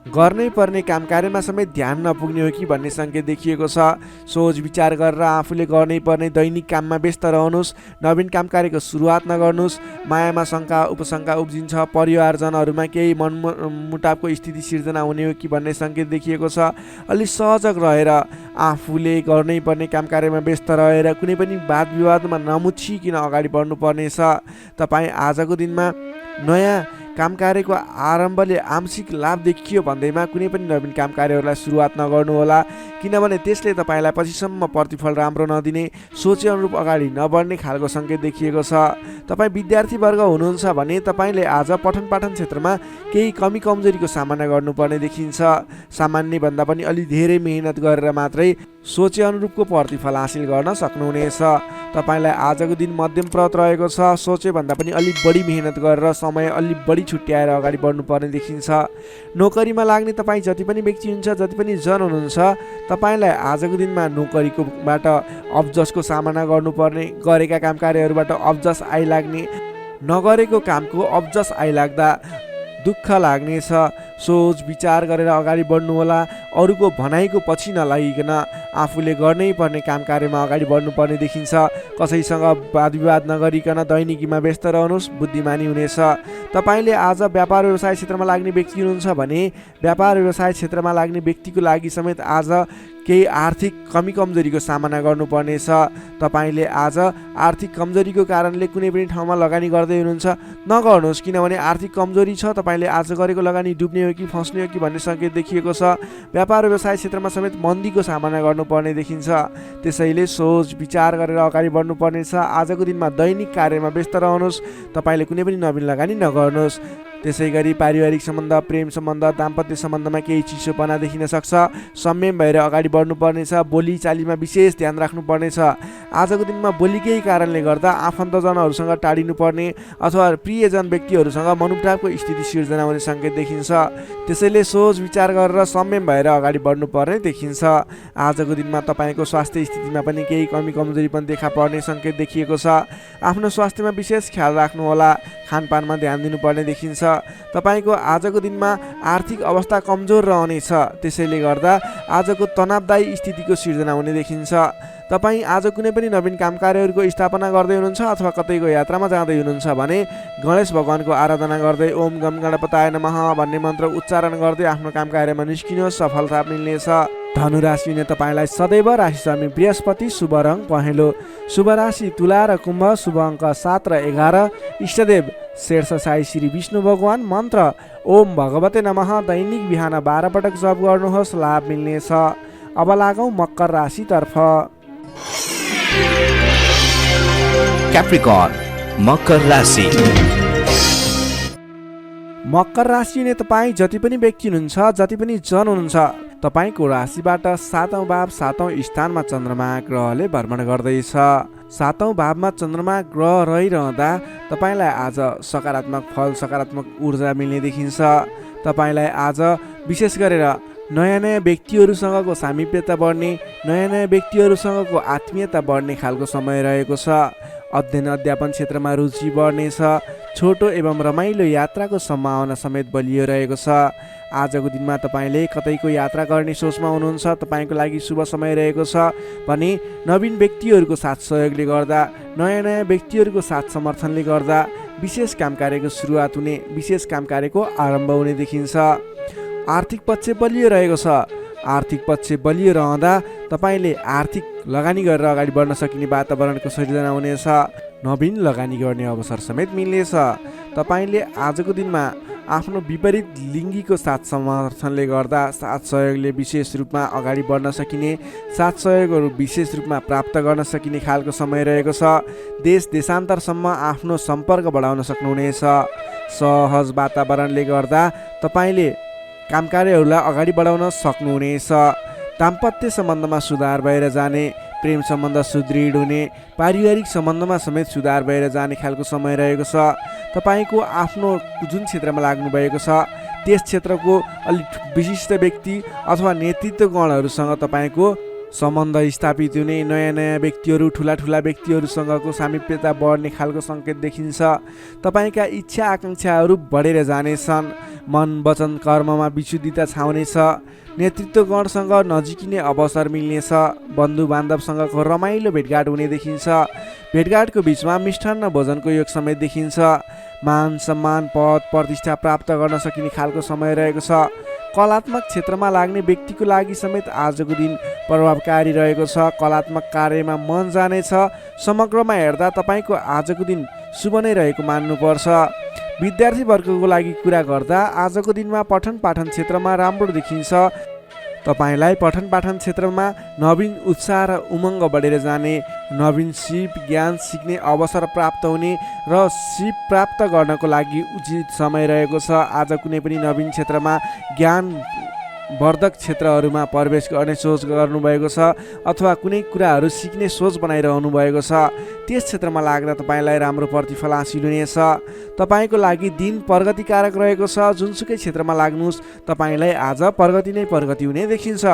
गर्नै पर्ने काम कार्यमा समेत ध्यान नपुग्ने हो कि भन्ने सङ्केत देखिएको छ। सोच विचार गरेर आफूले गर्नै पर्ने दैनिक काममा व्यस्त रहनुहोस्। नवीन काम कार्यको सुरुवात नगर्नुहोस्। मायामा शङ्का उपशङ्का उब्जिन्छ। परिवारजनहरूमा केही मनमुटावको स्थिति सिर्जना हुने हो कि भन्ने सङ्केत देखिएको छ। अलि सहजग रहेर आफूले गर्नै पर्ने काम कार्यमा व्यस्त रहेर कुनै पनि वाद विवादमा नमुछिकन अगाडि बढ्नुपर्नेछ। तपाईँ आजको दिनमा नयाँ काम कार्यको आरम्भले आंशिक लाभ देखियो भन्दैमा कुनै पनि नवीन काम कार्यहरूलाई सुरुवात नगर्नुहोला, किनभने त्यसले तपाईँलाई पछिसम्म प्रतिफल राम्रो नदिने, सोचे अनुरूप अगाडि नबढ्ने खालको सङ्केत देखिएको छ। तपाईँ विद्यार्थी वर्ग हुनुहुन्छ भने तपाईँले आज पठन पाठन क्षेत्रमा केही कमी कमजोरीको सामना गर्नुपर्ने देखिन्छ। सामान्यभन्दा पनि अलि धेरै मेहनत गरेर मात्रै सोचे अनुरूपको प्रतिफल हासिल गर्न सक्नुहुनेछ। तपाईँलाई आजको दिन मध्यम प्रत रहेको छ। सोचे भन्दा पनि अलिक बढी मेहनत गरेर समय अलिक बढी छुट्याएर अगाडि बढ्नुपर्ने देखिन्छ। नोकरीमा लाग्ने तपाईँ जति पनि व्यक्ति हुनुहुन्छ, जति पनि जन हुनुहुन्छ, तपाईँलाई आजको दिनमा नोकरीकोबाट अब्जसको सामना गर्नुपर्ने, गरेका काम कार्यहरूबाट अब्जस आइलाग्ने, नगरेको कामको अब्जस आइलाग्दा दुःख लाग्नेछ। सोच विचार गरेर अगाडि बढ्नुहोला। अरूको भनाइको पछि नलागिकन आफूले गर्नै पर्ने काम कार्यमा अगाडि बढ्नुपर्ने देखिन्छ। कसैसँग वाद विवाद नगरिकन दैनिकीमा व्यस्त रहनुहोस्, बुद्धिमानी हुनेछ। तपाईँले आज व्यापार व्यवसाय क्षेत्रमा लाग्ने व्यक्ति हुनुहुन्छ भने व्यापार व्यवसाय क्षेत्रमा लाग्ने व्यक्तिको लागि समेत आज केही आर्थिक कमी कमजोरीको सामना गर्नुपर्नेछ। तपाईँले आज आर्थिक कमजोरीको कारणले कुनै पनि ठाउँमा लगानी गर्दै हुनुहुन्छ, नगर्नुहोस्, किनभने आर्थिक कमजोरी छ। तपाईँले आज गरेको लगानी डुब्ने हो कि फस्ने हो कि भन्ने सङ्केत देखिएको छ। व्यापार व्यवसाय क्षेत्रमा समेत मन्दीको सामना गर्नुपर्ने देखिन्छ। त्यसैले सोच विचार गरेर अगाडि बढ्नुपर्नेछ। आजको दिनमा दैनिक कार्यमा व्यस्त रहनुहोस्। तपाईँले कुनै पनि नवीन लगानी नगर्नुहोस्। त्यसै गरी पारिवारिक सम्बन्ध, प्रेम सम्बन्ध, दाम्पत्य सम्बन्धमा केही चिसोपना देखिन सक्छ। संयम भएर अगाडि बढ्नुपर्नेछ। बोली चालीमा विशेष ध्यान राख्नुपर्नेछ। आजको दिनमा बोलीकै कारणले गर्दा आफन्तजनहरूसँग टाढिनुपर्ने अथवा प्रियजन व्यक्तिहरूसँग मनमुटावको स्थिति सिर्जना हुने सङ्केत देखिन्छ। त्यसैले सोच विचार गरेर संयम भएर अगाडि बढ्नुपर्ने देखिन्छ। आजको दिनमा तपाईँको स्वास्थ्य स्थितिमा पनि केही कमी कमजोरी पनि देखा पर्ने सङ्केत देखिएको छ। आफ्नो स्वास्थ्यमा विशेष ख्याल राख्नुहोला। खानपानमा ध्यान दिनुपर्ने देखिन्छ। तपाईँको आजको दिनमा आर्थिक अवस्था कमजोर रहनेछ। त्यसैले गर्दा आजको तनावदायी स्थितिको सिर्जना हुने देखिन्छ। तपाईँ आज कुनै पनि नवीन काम कार्यहरूको स्थापना गर्दै हुनुहुन्छ अथवा कतैको यात्रामा जाँदै हुनुहुन्छ भने गणेश भगवानको आराधना गर्दै ओम गम गणपताय नमः भन्ने मन्त्र उच्चारण गर्दै आफ्नो काम कार्यमा निस्किनुहोस्, सफलता मिल्नेछ। धनु राशिले तपाईँलाई सदैव राशिस्वामी बृहस्पति, शुभ रङ पहेँलो, शुभ राशि तुला र कुम्भ, शुभ अङ्क 7 र 11, इष्टदेव शेर्ष साई श्री विष्णु भगवान, मन्त्र ओम भगवते नमः। दैनिक बिहान 12 पटक जप गर्नुहोस्, लाभ मिल्नेछ। अब लागौँ मकर राशितर्फ।
क्याप्रिकर्न मकर राशि।
मकर राशिले तपाईँ जति पनि व्यक्ति हुनुहुन्छ, जति पनि जन हुनुहुन्छ, तपाईँको राशिबाट 7औं भाव 7औं स्थानमा चन्द्रमा ग्रहले भ्रमण गर्दैछ। 7औं भावमा चन्द्रमा ग्रह रहिरहँदा तपाईँलाई आज सकारात्मक फल, सकारात्मक ऊर्जा मिल्ने देखिन्छ। तपाईँलाई आज विशेष गरेर नयाँ नयाँ व्यक्तिहरूसँगको सामिप्यता बढ्ने, नयाँ नयाँ व्यक्तिहरूसँगको आत्मीयता बढ्ने खालको समय रहेको छ। अध्ययन अध्यापन क्षेत्रमा रुचि बढ्नेछ। छोटो एवं रमाइलो यात्राको सम्भावना समेत बलियो रहेको छ। आजको दिनमा तपाईँले कतैको यात्रा गर्ने सोचमा हुनुहुन्छ, तपाईँको लागि शुभ समय रहेको छ भने नवीन व्यक्तिहरूको साथ सहयोगले गर्दा, नयाँ नयाँ व्यक्तिहरूको साथ समर्थनले गर्दा विशेष काम कार्यको सुरुवात हुने, विशेष काम कार्यको आरम्भ हुने देखिन्छ। आर्थिक पक्ष बलियो रहेको छ। आर्थिक पक्ष बलियो रहँदा तपाईँले आर्थिक लगानी गरेर अगाडि बढ्न सकिने वातावरणको सृजना हुनेछ। नवीन लगानी गर्ने अवसर समेत मिल्नेछ। तपाईँले आजको दिनमा आफ्नो विपरीत लिङ्गीको साथ समर्थनले गर्दा साथ सहयोगले विशेष रूपमा अगाडि बढ्न सकिने, साथ सहयोगहरू विशेष रूपमा प्राप्त गर्न सकिने खालको समय रहेको छ। देश देशान्तरसम्म आफ्नो सम्पर्क बढाउन सक्नुहुनेछ। सहज वातावरणले गर्दा तपाईँले काम कार्यहरूलाई अगाडि बढाउन सक्नुहुनेछ। दाम्पत्य सम्बन्धमा सुधार भएर जाने, प्रेम सम्बन्ध सुदृढ हुने, पारिवारिक सम्बन्धमा समेत सुधार भएर जाने खालको समय रहेको छ। तपाईँको आफ्नो जुन क्षेत्रमा लाग्नु भएको छ त्यस क्षेत्रको अलिक विशिष्ट व्यक्ति अथवा नेतृत्वगणहरूसँग तपाईँको सम्बन्ध स्थापित हुने, नयाँ नयाँ व्यक्तिहरू, ठुला ठुला व्यक्तिहरूसँगको सामिप्यता बढ्ने खालको सङ्केत देखिन्छ। तपाईँका इच्छा आकाङ्क्षाहरू बढेर जानेछन्। मन वचन कर्ममा विशुद्धिता छाउनेछ। नेतृत्वगणसँग नजिकिने अवसर मिल्नेछ। बन्धु बान्धवसँगको रमाइलो भेटघाट हुने देखिन्छ। भेटघाटको बिचमा मिष्टान्न भोजनको योग समेत देखिन्छ। मान सम्मान, पद प्रतिष्ठा प्राप्त गर्न सकिने खालको समय रहेको छ। कलात्मक क्षेत्रमा लाग्ने व्यक्तिको लागि समेत आजको दिन प्रभावकारी रहेको छ। कलात्मक कार्यमा मन जानेछ। समग्रमा हेर्दा तपाईँको आजको दिन शुभ नै रहेको मान्नुपर्छ। विद्यार्थी वर्गको लागि कुरा गर्दा आजको दिनमा पठन पाठन क्षेत्रमा राम्रो देखिन्छ। तपाईँलाई पठन पाठन क्षेत्रमा नवीन उत्साह र उमङ्ग बढेर जाने, नवीन सिप ज्ञान सिक्ने अवसर प्राप्त हुने र सिप प्राप्त गर्नको लागि उचित समय रहेको छ। आज कुनै पनि नवीन क्षेत्रमा ज्ञान वर्धक क्षेत्रहरूमा प्रवेश गर्ने सोच गर्नुभएको छ अथवा कुनै कुराहरू सिक्ने सोच बनाइरहनु भएको छ, त्यस क्षेत्रमा लाग्दा तपाईँलाई राम्रो प्रतिफल हासिल हुनेछ। तपाईँको लागि दिन प्रगतिकारक रहेको छ। जुनसुकै क्षेत्रमा लाग्नुहोस्, तपाईँलाई आज प्रगति नै प्रगति हुने देखिन्छ।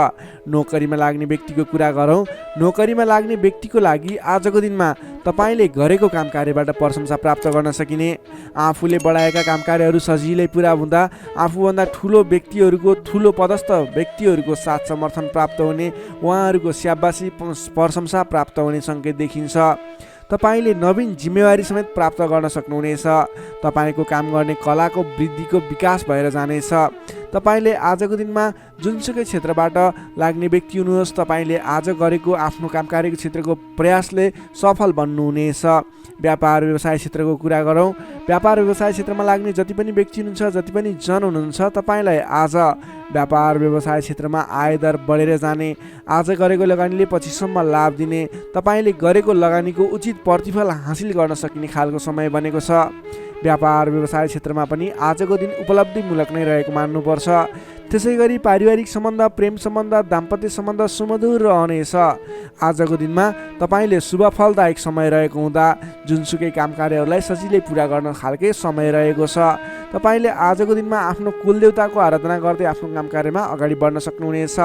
नोकरीमा लाग्ने व्यक्तिको कुरा गरौँ। नोकरीमा लाग्ने व्यक्तिको लागि आजको दिनमा तपाईँले गरेको काम कार्यबाट प्रशंसा प्राप्त गर्न सकिने, आफूले बढाएका काम कार्यहरू सजिलै पुरा हुँदा आफूभन्दा ठुलो व्यक्तिहरूको, ठुलो पदस्थ व्यक्तिहरूको साथ समर्थन प्राप्त हुने, उहाँहरूको स्याबासी प्रशंसा प्राप्त हुने सङ्केत देखिन्छ। तपाईँले नवीन जिम्मेवारी समेत प्राप्त गर्न सक्नुहुनेछ। तपाईँको काम गर्ने कलाको वृद्धिको विकास भएर जानेछ। तपाईँले आजको दिनमा जुनसुकै क्षेत्रबाट लाग्ने व्यक्ति हुनुहोस्, तपाईँले आज गरेको आफ्नो काम कार्यको क्षेत्रको प्रयासले सफल बन्नुहुनेछ। व्यापार व्यवसाय क्षेत्रको कुरा गरौँ। व्यापार व्यवसाय क्षेत्रमा लाग्ने जति पनि व्यक्ति हुनुहुन्छ, जति पनि जन हुनुहुन्छ, तपाईँलाई आज व्यापार व्यवसाय क्षेत्रमा आयदर बढेर जाने, आज गरेको लगानीले पछिसम्म लाभ दिने, तपाईँले गरेको लगानीको उचित प्रतिफल हासिल गर्न सकिने खालको समय बनेको छ। व्यापार व्यवसाय क्षेत्रमा पनि आजको दिन उपलब्धिमूलक नै रहेको मान्नुपर्छ। त्यसै गरी पारिवारिक सम्बन्ध, प्रेम सम्बन्ध, दाम्पत्य सम्बन्ध सुमधुर रहनेछ। आजको दिनमा तपाईँले शुभ फलदायक समय रहेको हुँदा जुनसुकै काम कार्यहरूलाई सजिलै पुरा गर्न खालके समय रहेको छ। तपाईँले आजको दिनमा आफ्नो कुलदेवताको आराधना गर्दै आफ्नो काम कार्यमा अगाडि बढ्न सक्नुहुनेछ।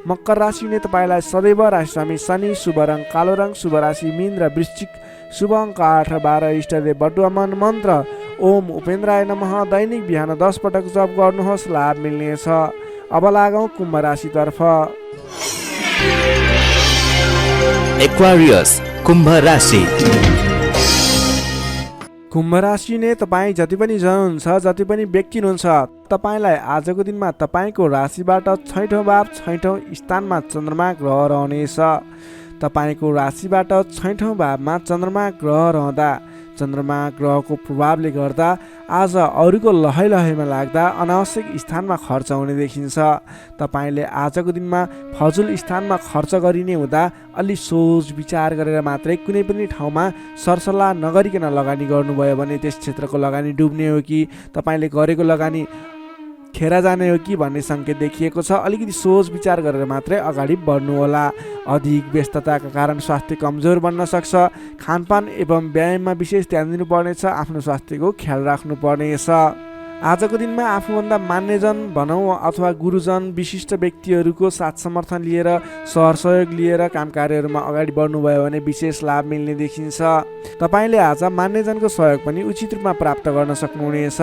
मकर राशिले तपाईँलाई सदैव राशिस्वामी शनि, शुभ रङ कालो रङ, शुभ राशि मीन र वृश्चिक, शुभ अङ्क 8 र 12, इष्टदेव बटुवामन, मन्त्र ओम उपेन्द्राय नमः। दैनिक बिहान 10 पटक जप गर्नुहोस्, लाभ मिल्नेछ। अब लागौँ कुम्भ राशितर्फ।
एक्वारियस कुम्भ राशि।
कुम्भ राशि नै तपाईँ जति पनि जन हुनुहुन्छ, जति पनि व्यक्ति हुनुहुन्छ, तपाईँलाई आजको दिनमा तपाईँको राशिबाट 6औँ भाव 6औँ स्थानमा चन्द्रमा ग्रह रहनेछ। तपाईँको राशिबाट 6औँ भावमा चन्द्रमा ग्रह रहँदा चन्द्रमा ग्रहको प्रभावले गर्दा आज अरूको लहैमा लाग्दा अनावश्यक स्थानमा खर्च हुने देखिन्छ। तपाईँले आजको दिनमा फजुल स्थानमा खर्च गरिने हुँदा अलि सोच विचार गरेर मात्रै कुनै पनि ठाउँमा सरसल्लाह नगरिकन लगानी गर्नुभयो भने त्यस क्षेत्रको लगानी डुब्ने हो कि तपाईँले गरेको लगानी खेर जाने हो कि भन्ने सङ्केत देखिएको छ। अलिकति सोच विचार गरेर मात्रै अगाडि बढ्नुहोला। अधिक व्यस्तताका कारण स्वास्थ्य कमजोर बन्न सक्छ। खानपान एवं व्यायाममा विशेष ध्यान दिनुपर्नेछ। आफ्नो स्वास्थ्यको ख्याल राख्नुपर्नेछ। आजको दिनमा आफूभन्दा मान्यजन भनौँ अथवा गुरुजन, विशिष्ट व्यक्तिहरूको साथ समर्थन लिएर, सहयोग लिएर काम कार्यहरूमा अगाडि बढ्नुभयो भने विशेष लाभ मिल्ने देखिन्छ। तपाईँले आज मान्यजनको सहयोग पनि उचित रूपमा प्राप्त गर्न सक्नुहुनेछ।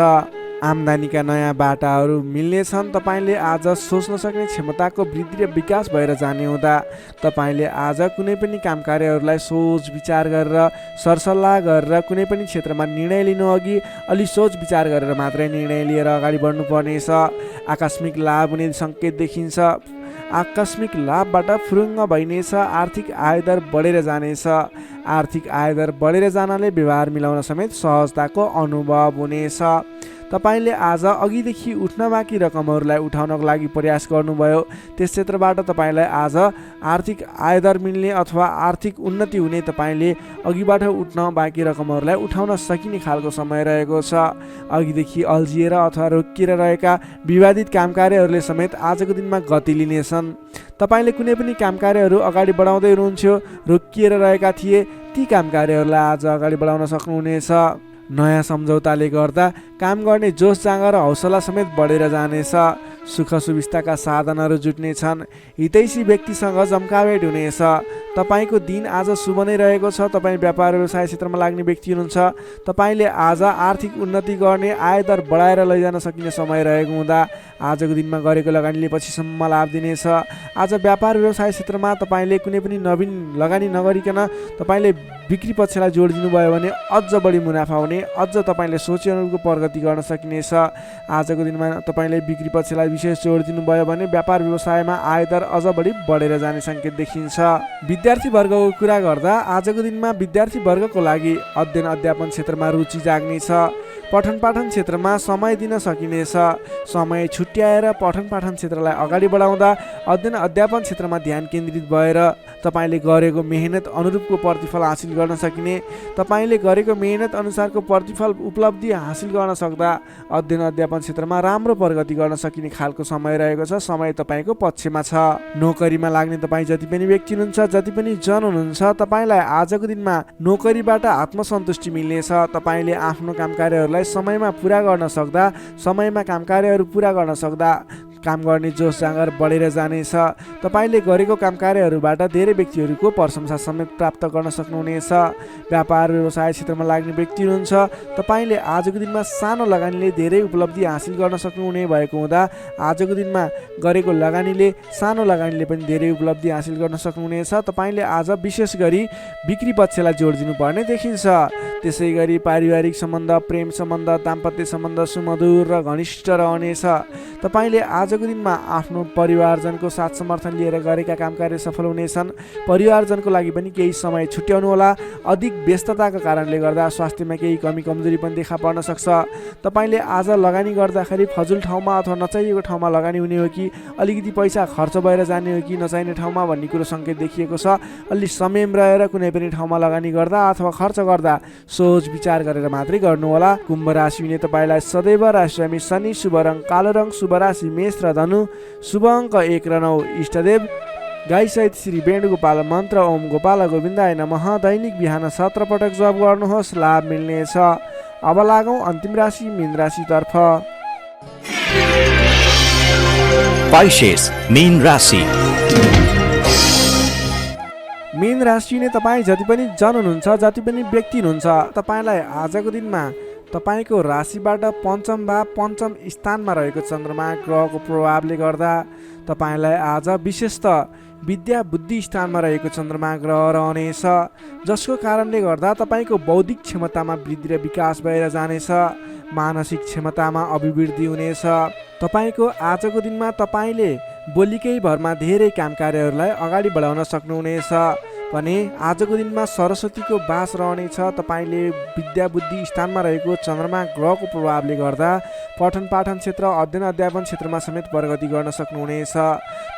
आम्दानीका नयाँ बाटाहरू मिल्नेछन्। तपाईँले आज सोच्न सक्ने क्षमताको वृद्धि र विकास भएर जाने हुँदा तपाईँले आज कुनै पनि काम कार्यहरूलाई सोच विचार गरेर, सरसल्लाह गरेर कुनै पनि क्षेत्रमा निर्णय लिनु अघि अलि सोच विचार गरेर मात्रै निर्णय लिएर अगाडि बढ्नुपर्नेछ। आकस्मिक लाभ हुने सङ्केत देखिन्छ। आकस्मिक लाभबाट फुरुङ्ग भइनेछ। आर्थिक आयदर बढेर जानेछ। आर्थिक आयदर बढेर जानाले व्यवहार मिलाउन समेत सहजताको अनुभव हुनेछ। तपाईँले आज अघिदेखि उठ्न बाँकी रकमहरूलाई उठाउनको लागि प्रयास गर्नुभयो, त्यस क्षेत्रबाट तपाईँलाई आज आर्थिक आयदर मिल्ने अथवा आर्थिक उन्नति हुने, तपाईँले अघिबाट उठ्न बाँकी रकमहरूलाई उठाउन सकिने खालको समय रहेको छ। अघिदेखि अल्झिएर अथवा रोकिएर रहेका विवादित काम कार्यहरूले समेत आजको दिनमा गति लिनेछन्। तपाईँले कुनै पनि काम कार्यहरू अगाडि बढाउँदै हुनुहुन्थ्यो, रोकिएर रहेका थिए, ती काम कार्यहरूलाई आज अगाडि बढाउन सक्नुहुनेछ। नयाँ सम्झौताले गर्दा काम गर्ने जोस जाँगर र हौसला समेत बढेर जानेछ। सुख सुविस्ताका साधनहरू जुट्नेछन्। हितैषी व्यक्तिसँग जम्काभेट हुनेछ। तपाईँको दिन आज शुभ नै रहेको छ। तपाईँ व्यापार व्यवसाय क्षेत्रमा लाग्ने व्यक्ति हुनुहुन्छ। तपाईँले आज आर्थिक उन्नति गर्ने, आयदर बढाएर लैजान सकिने समय रहेको हुँदा आजको दिनमा गरेको लगानीले पछिसम्म लाभ दिनेछ। आज व्यापार व्यवसाय क्षेत्रमा तपाईँले कुनै पनि नवीन लगानी नगरिकन तपाईँले बिक्री पक्षलाई जोड दिनुभयो भने अझ बढी मुनाफा हुने, अझ तपाईँले सोचे अनुरूपको प्रगति गर्न सकिनेछ। आजको दिनमा तपाईँले बिक्री पक्षलाई विशेष जोड दिनुभयो भने व्यापार व्यवसायमा आयदर अझ बढी बढेर जाने सङ्केत देखिन्छ। विद्यार्थी वर्गको कुरा गर्दा आजको दिनमा विद्यार्थी वर्गको लागि अध्ययन अध्यापन क्षेत्रमा रुचि जाग्नेछ। पठन पाठन क्षेत्रमा समय दिन सकिनेछ। समय छुट्याएर पठन पाठन क्षेत्रलाई अगाडि बढाउँदा अध्ययन अध्यापन क्षेत्रमा ध्यान केन्द्रित भएर तपाईँले गरेको मेहनत अनुरूपको प्रतिफल हासिल गर्न सकिने, तपाईँले गरेको मेहनत अनुसारको प्रतिफल उपलब्धि हासिल गर्न सक्दा अध्ययन अध्यापन क्षेत्रमा राम्रो प्रगति गर्न सकिने खालको समय रहेको छ। समय तपाईँको पक्षमा छ। नोकरीमा लाग्ने तपाईँ जति पनि व्यक्ति हुनुहुन्छ, जति पनि जन हुनुहुन्छ, तपाईँलाई आजको दिनमा नोकरीबाट आत्मसन्तुष्टि मिल्नेछ। तपाईँले आफ्नो काम कार्यहरूलाई समयमा पुरा गर्न सक्दा, समयमा काम कार्यहरू पुरा गर्न सक्दा काम गर्ने जोस जाँगर बढेर जानेछ। तपाईँले गरेको काम कार्यहरूबाट धेरै व्यक्तिहरूको प्रशंसा समेत प्राप्त गर्न सक्नुहुनेछ। व्यापार व्यवसाय क्षेत्रमा लाग्ने व्यक्ति हुनुहुन्छ, तपाईँले आजको दिनमा सानो लगानीले धेरै उपलब्धि हासिल गर्न सक्नुहुने भएको हुँदा आजको दिनमा गरेको लगानीले, सानो लगानीले पनि धेरै उपलब्धि हासिल गर्न सक्नुहुनेछ। तपाईँले आज विशेष गरी बिक्री पक्षलाई जोड दिनुपर्ने देखिन्छ। त्यसै गरी पारिवारिक सम्बन्ध, प्रेम सम्बन्ध, दाम्पत्य सम्बन्ध सुमधुर र घनिष्ठ रहनेछ। तपाईँले आजको दिनमा आफ्नो परिवारजनको साथ समर्थन लिएर गरेका काम कार्य सफल हुनेछन्। परिवारजनको लागि पनि केही समय छुट्याउनु होला। अधिक व्यस्तताको कारणले गर्दा स्वास्थ्यमा केही कमी कमजोरी पनि देखा पर्न सक्छ। तपाईँले आज लगानी गर्दाखेरि फजुल ठाउँमा अथवा नचाहिएको ठाउँमा लगानी हुने हो कि अलिकति पैसा खर्च भएर जाने हो कि नचाहिने ठाउँमा भन्ने कुरो सङ्केत देखिएको छ। अलि संयम रहेर कुनै पनि ठाउँमा लगानी गर्दा अथवा खर्च गर्दा सोच विचार गरेर मात्रै गर्नुहोला। कुम्भ राशि हुने तपाईँलाई सदैव राशिरामी शनि, शुभ रङ कालो रङ, शुभ राशि मेष र धनु, शुभ अङ्क 1 र 9, इष्टदेव गाईसहित श्री वेणुगोपाल मन्त्र ओम गोपाल गोविन्दाय नमः दैनिक बिहान 17 पटक जप गर्नुहोस्, लाभ मिल्नेछ। अब लागौँ अन्तिम राशि मीन राशितर्फ।
Pisces, मीन राशि।
मीन राशि नै तपाईँ जति पनि जन हुनुहुन्छ, जति पनि व्यक्ति हुनुहुन्छ, तपाईँलाई आजको दिनमा तपाईँको राशिबाट पञ्चम भाव पञ्चम स्थानमा रहेको चन्द्रमा ग्रहको प्रभावले गर्दा तपाईँलाई आज विशेषतः विद्या बुद्धि स्थानमा रहेको चन्द्रमा ग्रह रहनेछ, जसको कारणले गर्दा तपाईँको बौद्धिक क्षमतामा वृद्धि र विकास भएर जानेछ। मानसिक क्षमतामा अभिवृद्धि हुनेछ। तपाईँको आजको दिनमा तपाईँले बोलीकै भरमा धेरै काम कार्यहरूलाई अगाडि बढाउन सक्नुहुनेछ भने आजको दिनमा सरस्वतीको बास रहनेछ। तपाईँले विद्या बुद्धि स्थानमा रहेको चन्द्रमा ग्रहको प्रभावले गर्दा पठन पाठन क्षेत्र, अध्ययन अध्यापन क्षेत्रमा समेत प्रगति गर्न सक्नुहुनेछ।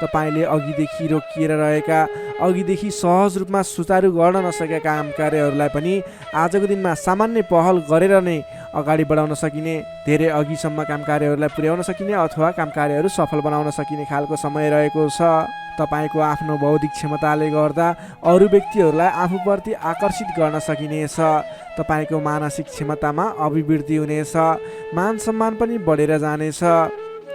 तपाईँले अघिदेखि रोकिएर रहेका, अघिदेखि सहज रूपमा सुचारू गर्न नसकेका काम कार्यहरूलाई पनि आजको दिनमा सामान्य पहल गरेर नै अगाडि बढाउन सकिने, धेरै अघिसम्म काम कार्यहरूलाई पुर्याउन सकिने अथवा काम कार्यहरू सफल बनाउन सकिने खालको समय रहेको छ। तपाईँको आफ्नो बौद्धिक क्षमताले गर्दा अरू व्यक्तिहरूलाई आफूप्रति आकर्षित गर्न सकिनेछ। तपाईँको मानसिक क्षमतामा अभिवृद्धि हुनेछ। मान सम्मान पनि बढेर जानेछ।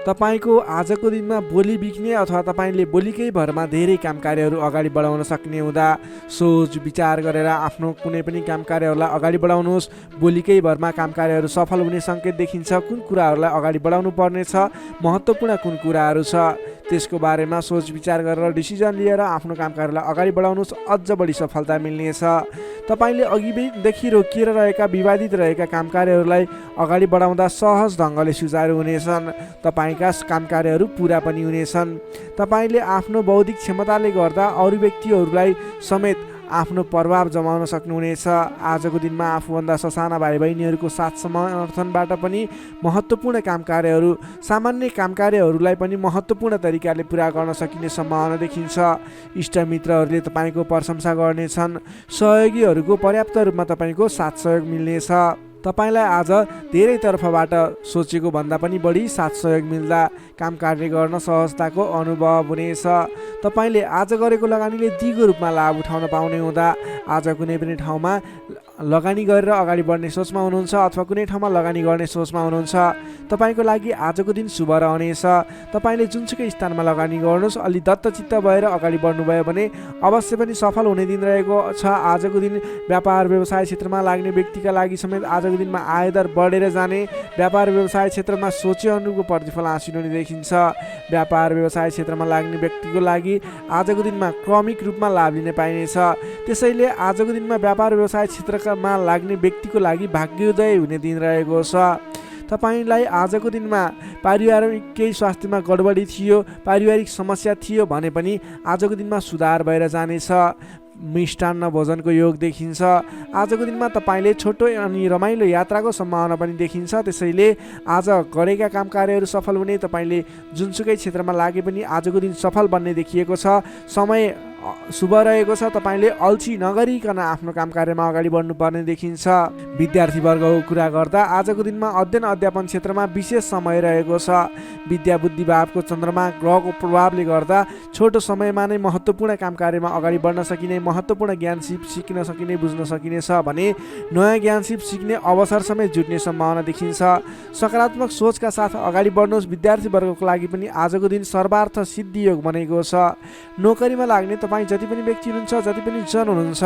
तपाईँको आजको दिनमा बोली बिक्ने अथवा तपाईँले बोलीकै भरमा धेरै काम कार्यहरू अगाडि बढाउन सक्ने हुँदा सोच विचार गरेर आफ्नो कुनै पनि काम कार्यहरूलाई अगाडि बढाउनुहोस्। बोलीकै भरमा काम कार्यहरू सफल हुने सङ्केत देखिन्छ। कुन कुराहरूलाई अगाडि बढाउनु पर्नेछ, महत्त्वपूर्ण कुन कुराहरू छ, त्यसको बारेमा सोच विचार गरेर डिसिजन लिएर आफ्नो काम कार्यलाई अगाडि बढाउनुहोस्, अझ बढी सफलता मिल्नेछ। तपाईँले अघिदेखि रोकिएर रहेका, विवादित रहेका काम कार्यहरूलाई अगाडि बढाउँदा सहज ढङ्गले सुचारू हुनेछन्। तपाईँका काम कार्यहरू पुरा पनि हुनेछन्। तपाईँले आफ्नो बौद्धिक क्षमताले गर्दा अरू व्यक्तिहरूलाई समेत आफ्नो प्रभाव जमाउन सक्नुहुनेछ। आजको दिनमा आफूभन्दा ससाना भाइ बहिनीहरूको साथ समर्थनबाट पनि महत्त्वपूर्ण काम कार्यहरू, सामान्य काम कार्यहरूलाई पनि महत्त्वपूर्ण तरिकाले पुरा गर्न सकिने सम्भावना देखिन्छ। इष्टमित्रहरूले तपाईँको प्रशंसा गर्नेछन्। सहयोगीहरूको पर्याप्त रूपमा तपाईँको साथ सहयोग मिल्नेछ। तपाईँलाई आज धेरै तर्फबाट सोचेको भन्दा पनि बढी साथ सहयोग मिल्दा काम कार्य गर्न सहजताको अनुभव हुनेछ। तपाईँले आज गरेको लगानीले दिगो रूपमा लाभ उठाउन पाउने हुँदा आज कुनै पनि ठाउँमा लगानी गरेर अगाडि बढ्ने सोचमा हुनुहुन्छ अथवा कुनै ठाउँमा लगानी गर्ने सोचमा हुनुहुन्छ, तपाईँको लागि आजको दिन शुभ रहनेछ। तपाईँले जुनसुकै स्थानमा लगानी गर्नुहोस्, अलि दत्तचित्त भएर अगाडि बढ्नुभयो भने अवश्य पनि सफल हुने दिन रहेको छ। आजको दिन व्यापार व्यवसाय क्षेत्रमा लाग्ने व्यक्तिका लागि समेत आजको दिनमा आयदर बढेर जाने, व्यापार व्यवसाय क्षेत्रमा सोचे अनुरूपको प्रतिफल हासिल हुने देखिन्छ। व्यापार व्यवसाय क्षेत्रमा लाग्ने व्यक्तिको लागि आजको दिनमा क्रमिक रूपमा लाभ लिन पाइनेछ। त्यसैले आजको दिनमा व्यापार व्यवसाय क्षेत्रमा लाग्ने व्यक्तिको लागि भाग्योदय हुने दिन रहेको छ। तपाईँलाई आजको दिनमा पारिवारिक केही स्वास्थ्यमा गडबडी थियो, पारिवारिक समस्या थियो भने पनि आजको दिनमा सुधार भएर जानेछ। मिष्टान्न भोजनको योग देखिन्छ। आजको दिनमा तपाईँले छोटो अनि रमाइलो यात्राको सम्भावना पनि देखिन्छ। त्यसैले आज गरेका काम कार्यहरू सफल हुने, तपाईँले जुनसुकै क्षेत्रमा लागे पनि आजको दिन सफल बन्ने देखिएको छ। समय शुभ रहेको छ। तपाईँले अल्छी नगरिकन आफ्नो काम कार्यमा अगाडि बढ्नुपर्ने देखिन्छ। विद्यार्थी वर्गको कुरा गर्दा आजको दिनमा अध्ययन अध्यापन क्षेत्रमा विशेष समय रहेको छ। विद्या बुद्धि भावको चन्द्रमा ग्रहको प्रभावले गर्दा छोटो समयमा नै महत्त्वपूर्ण काम कार्यमा अगाडि बढ्न सकिने, महत्त्वपूर्ण ज्ञान सिक्न सकिने, बुझ्न सकिनेछ भने नयाँ ज्ञान सिक्ने अवसर समेत जुट्ने सम्भावना देखिन्छ। सकारात्मक सोचका साथ अगाडि बढ्नुहोस्। विद्यार्थी वर्गको लागि पनि आजको दिन सर्वार्थ सिद्धि योग बनेको छ। नोकरीमा लाग्ने तपाईँ जति पनि व्यक्ति हुनुहुन्छ, जति पनि जन हुनुहुन्छ,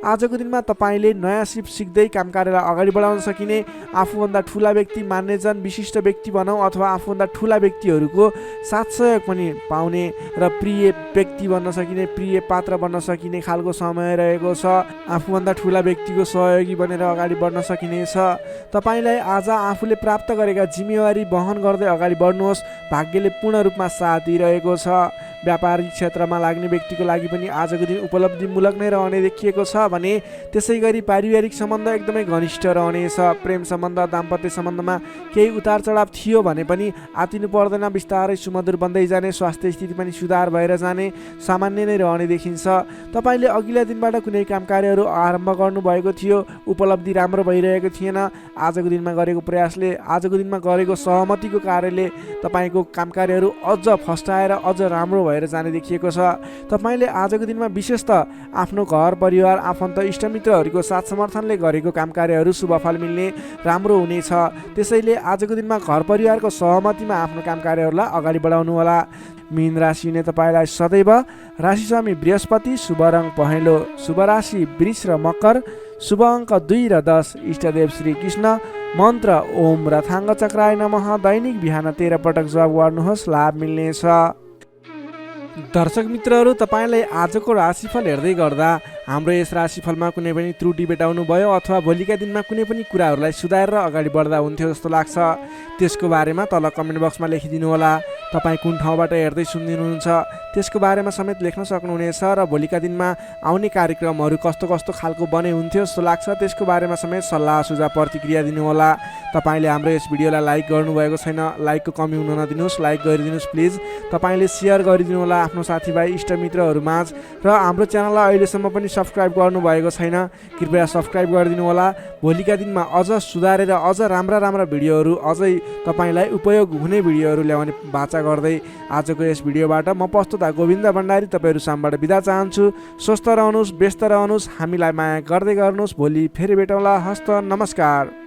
आजको दिनमा तपाईँले नयाँ सिप सिक्दै काम कार्यलाई अगाडि बढाउन सकिने, आफूभन्दा ठुला व्यक्ति मान्ने जन विशिष्ट व्यक्ति भनौँ अथवा आफूभन्दा ठुला व्यक्तिहरूको साथ सहयोग पनि पाउने र प्रिय व्यक्ति बन्न सकिने, प्रिय पात्र बन्न सकिने खालको समय रहेको छ। आफूभन्दा ठुला व्यक्तिको सहयोगी बनेर अगाडि बढ्न सकिनेछ। तपाईँलाई आज आफूले प्राप्त गरेका जिम्मेवारी वहन गर्दै अगाडि बढ्नुहोस्। भाग्यले पूर्ण रूपमा साथ दिइरहेको छ। व्यापारिक क्षेत्रमा लाग्ने व्यक्तिको लागि पनि आजको दिन उपलब्धिमूलक नै रहने देखिएको छ भने त्यसै गरी पारिवारिक सम्बन्ध एकदमै घनिष्ठ रहनेछ। प्रेम सम्बन्ध, दाम्पत्य सम्बन्धमा केही उतार चढाव थियो भने पनि आतिनु पर्दैन, बिस्तारै सुमधुर बन्दै जाने, स्वास्थ्य स्थिति पनि सुधार भएर जाने, सामान्य नै रहने देखिन्छ। तपाईँले अघिल्ला दिनबाट कुनै काम कार्यहरू आरम्भ गर्नुभएको थियो, उपलब्धि राम्रो भइरहेको थिएन। आजको दिनमा गरेको प्रयासले, आजको दिनमा गरेको सहमतिको कार्यले तपाईँको काम कार्यहरू अझ फस्टाएर अझ राम्रो भएर जाने देखिएको छ। तपाईँले आजको दिनमा विशेष त आफ्नो घर परिवार, आफन्त इष्टमित्रहरूको साथ समर्थनले गरेको काम कार्यहरू शुभफल मिल्ने, राम्रो हुनेछ। त्यसैले आजको दिनमा घर परिवारको सहमतिमा आफ्नो काम कार्यहरूलाई अगाडि बढाउनु होला। मीन राशि हुने तपाईँलाई सदैव राशिस्वामी बृहस्पति, शुभ रङ पहेँलो, शुभ राशि वृष र मकर, शुभ अङ्क 2 र 10, इष्टदेव श्री कृष्ण, मन्त्र ओम रथाङ्ग चक्राय नमः। दैनिक बिहान 13 पटक जप गर्नुहोस्, लाभ मिल्नेछ। दर्शक मित्रहरू, तपाईँलाई आजको राशिफल हेर्दै गर्दा हाम्रो यस राशिफलमा कुनै पनि त्रुटि भेटाउनु भयो अथवा भोलिका दिनमा कुनै पनि कुराहरूलाई सुधारेर अगाडि बढ्दा हुन्थ्यो जस्तो लाग्छ, त्यसको बारेमा तल कमेन्ट बक्समा लेखिदिनु होला। तपाईँ कुन ठाउँबाट हेर्दै सुनिदिनुहुन्छ त्यसको बारेमा समेत लेख्न सक्नुहुनेछ र भोलिका दिनमा आउने कार्यक्रमहरू कस्तो कस्तो खालको बने हुन्थ्यो जस्तो लाग्छ त्यसको बारेमा समेत सल्लाह सुझाव प्रतिक्रिया दिनुहोला। तपाईँले हाम्रो यस भिडियोलाई लाइक गर्नुभएको छैन, लाइकको कमी हुन नदिनुहोस्, लाइक गरिदिनुहोस् प्लिज। तपाईँले सेयर गरिदिनु होला आफ्नो साथीभाइ इष्टमित्रहरूमाझ र हाम्रो च्यानललाई अहिलेसम्म पनि सब्सक्राइब गर्नुभएको छैन, कृपया सब्सक्राइब गरिदिनु होला। भोलिका दिनमा अझ सुधारेर अझ राम्रा भिडियोहरू, अझै तपाईँलाई उपयोग हुने भिडियोहरू ल्याउने बाचा गर्दै आजको यस भिडियोबाट म प्रस्तुता गोविन्द भण्डारी तपाईँहरू सामबाट बिदा चाहन्छु। स्वस्थ रहनुहोस्, व्यस्त रहनुहोस्, हामीलाई माया गर्दै गर्नुहोस्। भोलि फेरि भेटौँला। हस्त नमस्कार।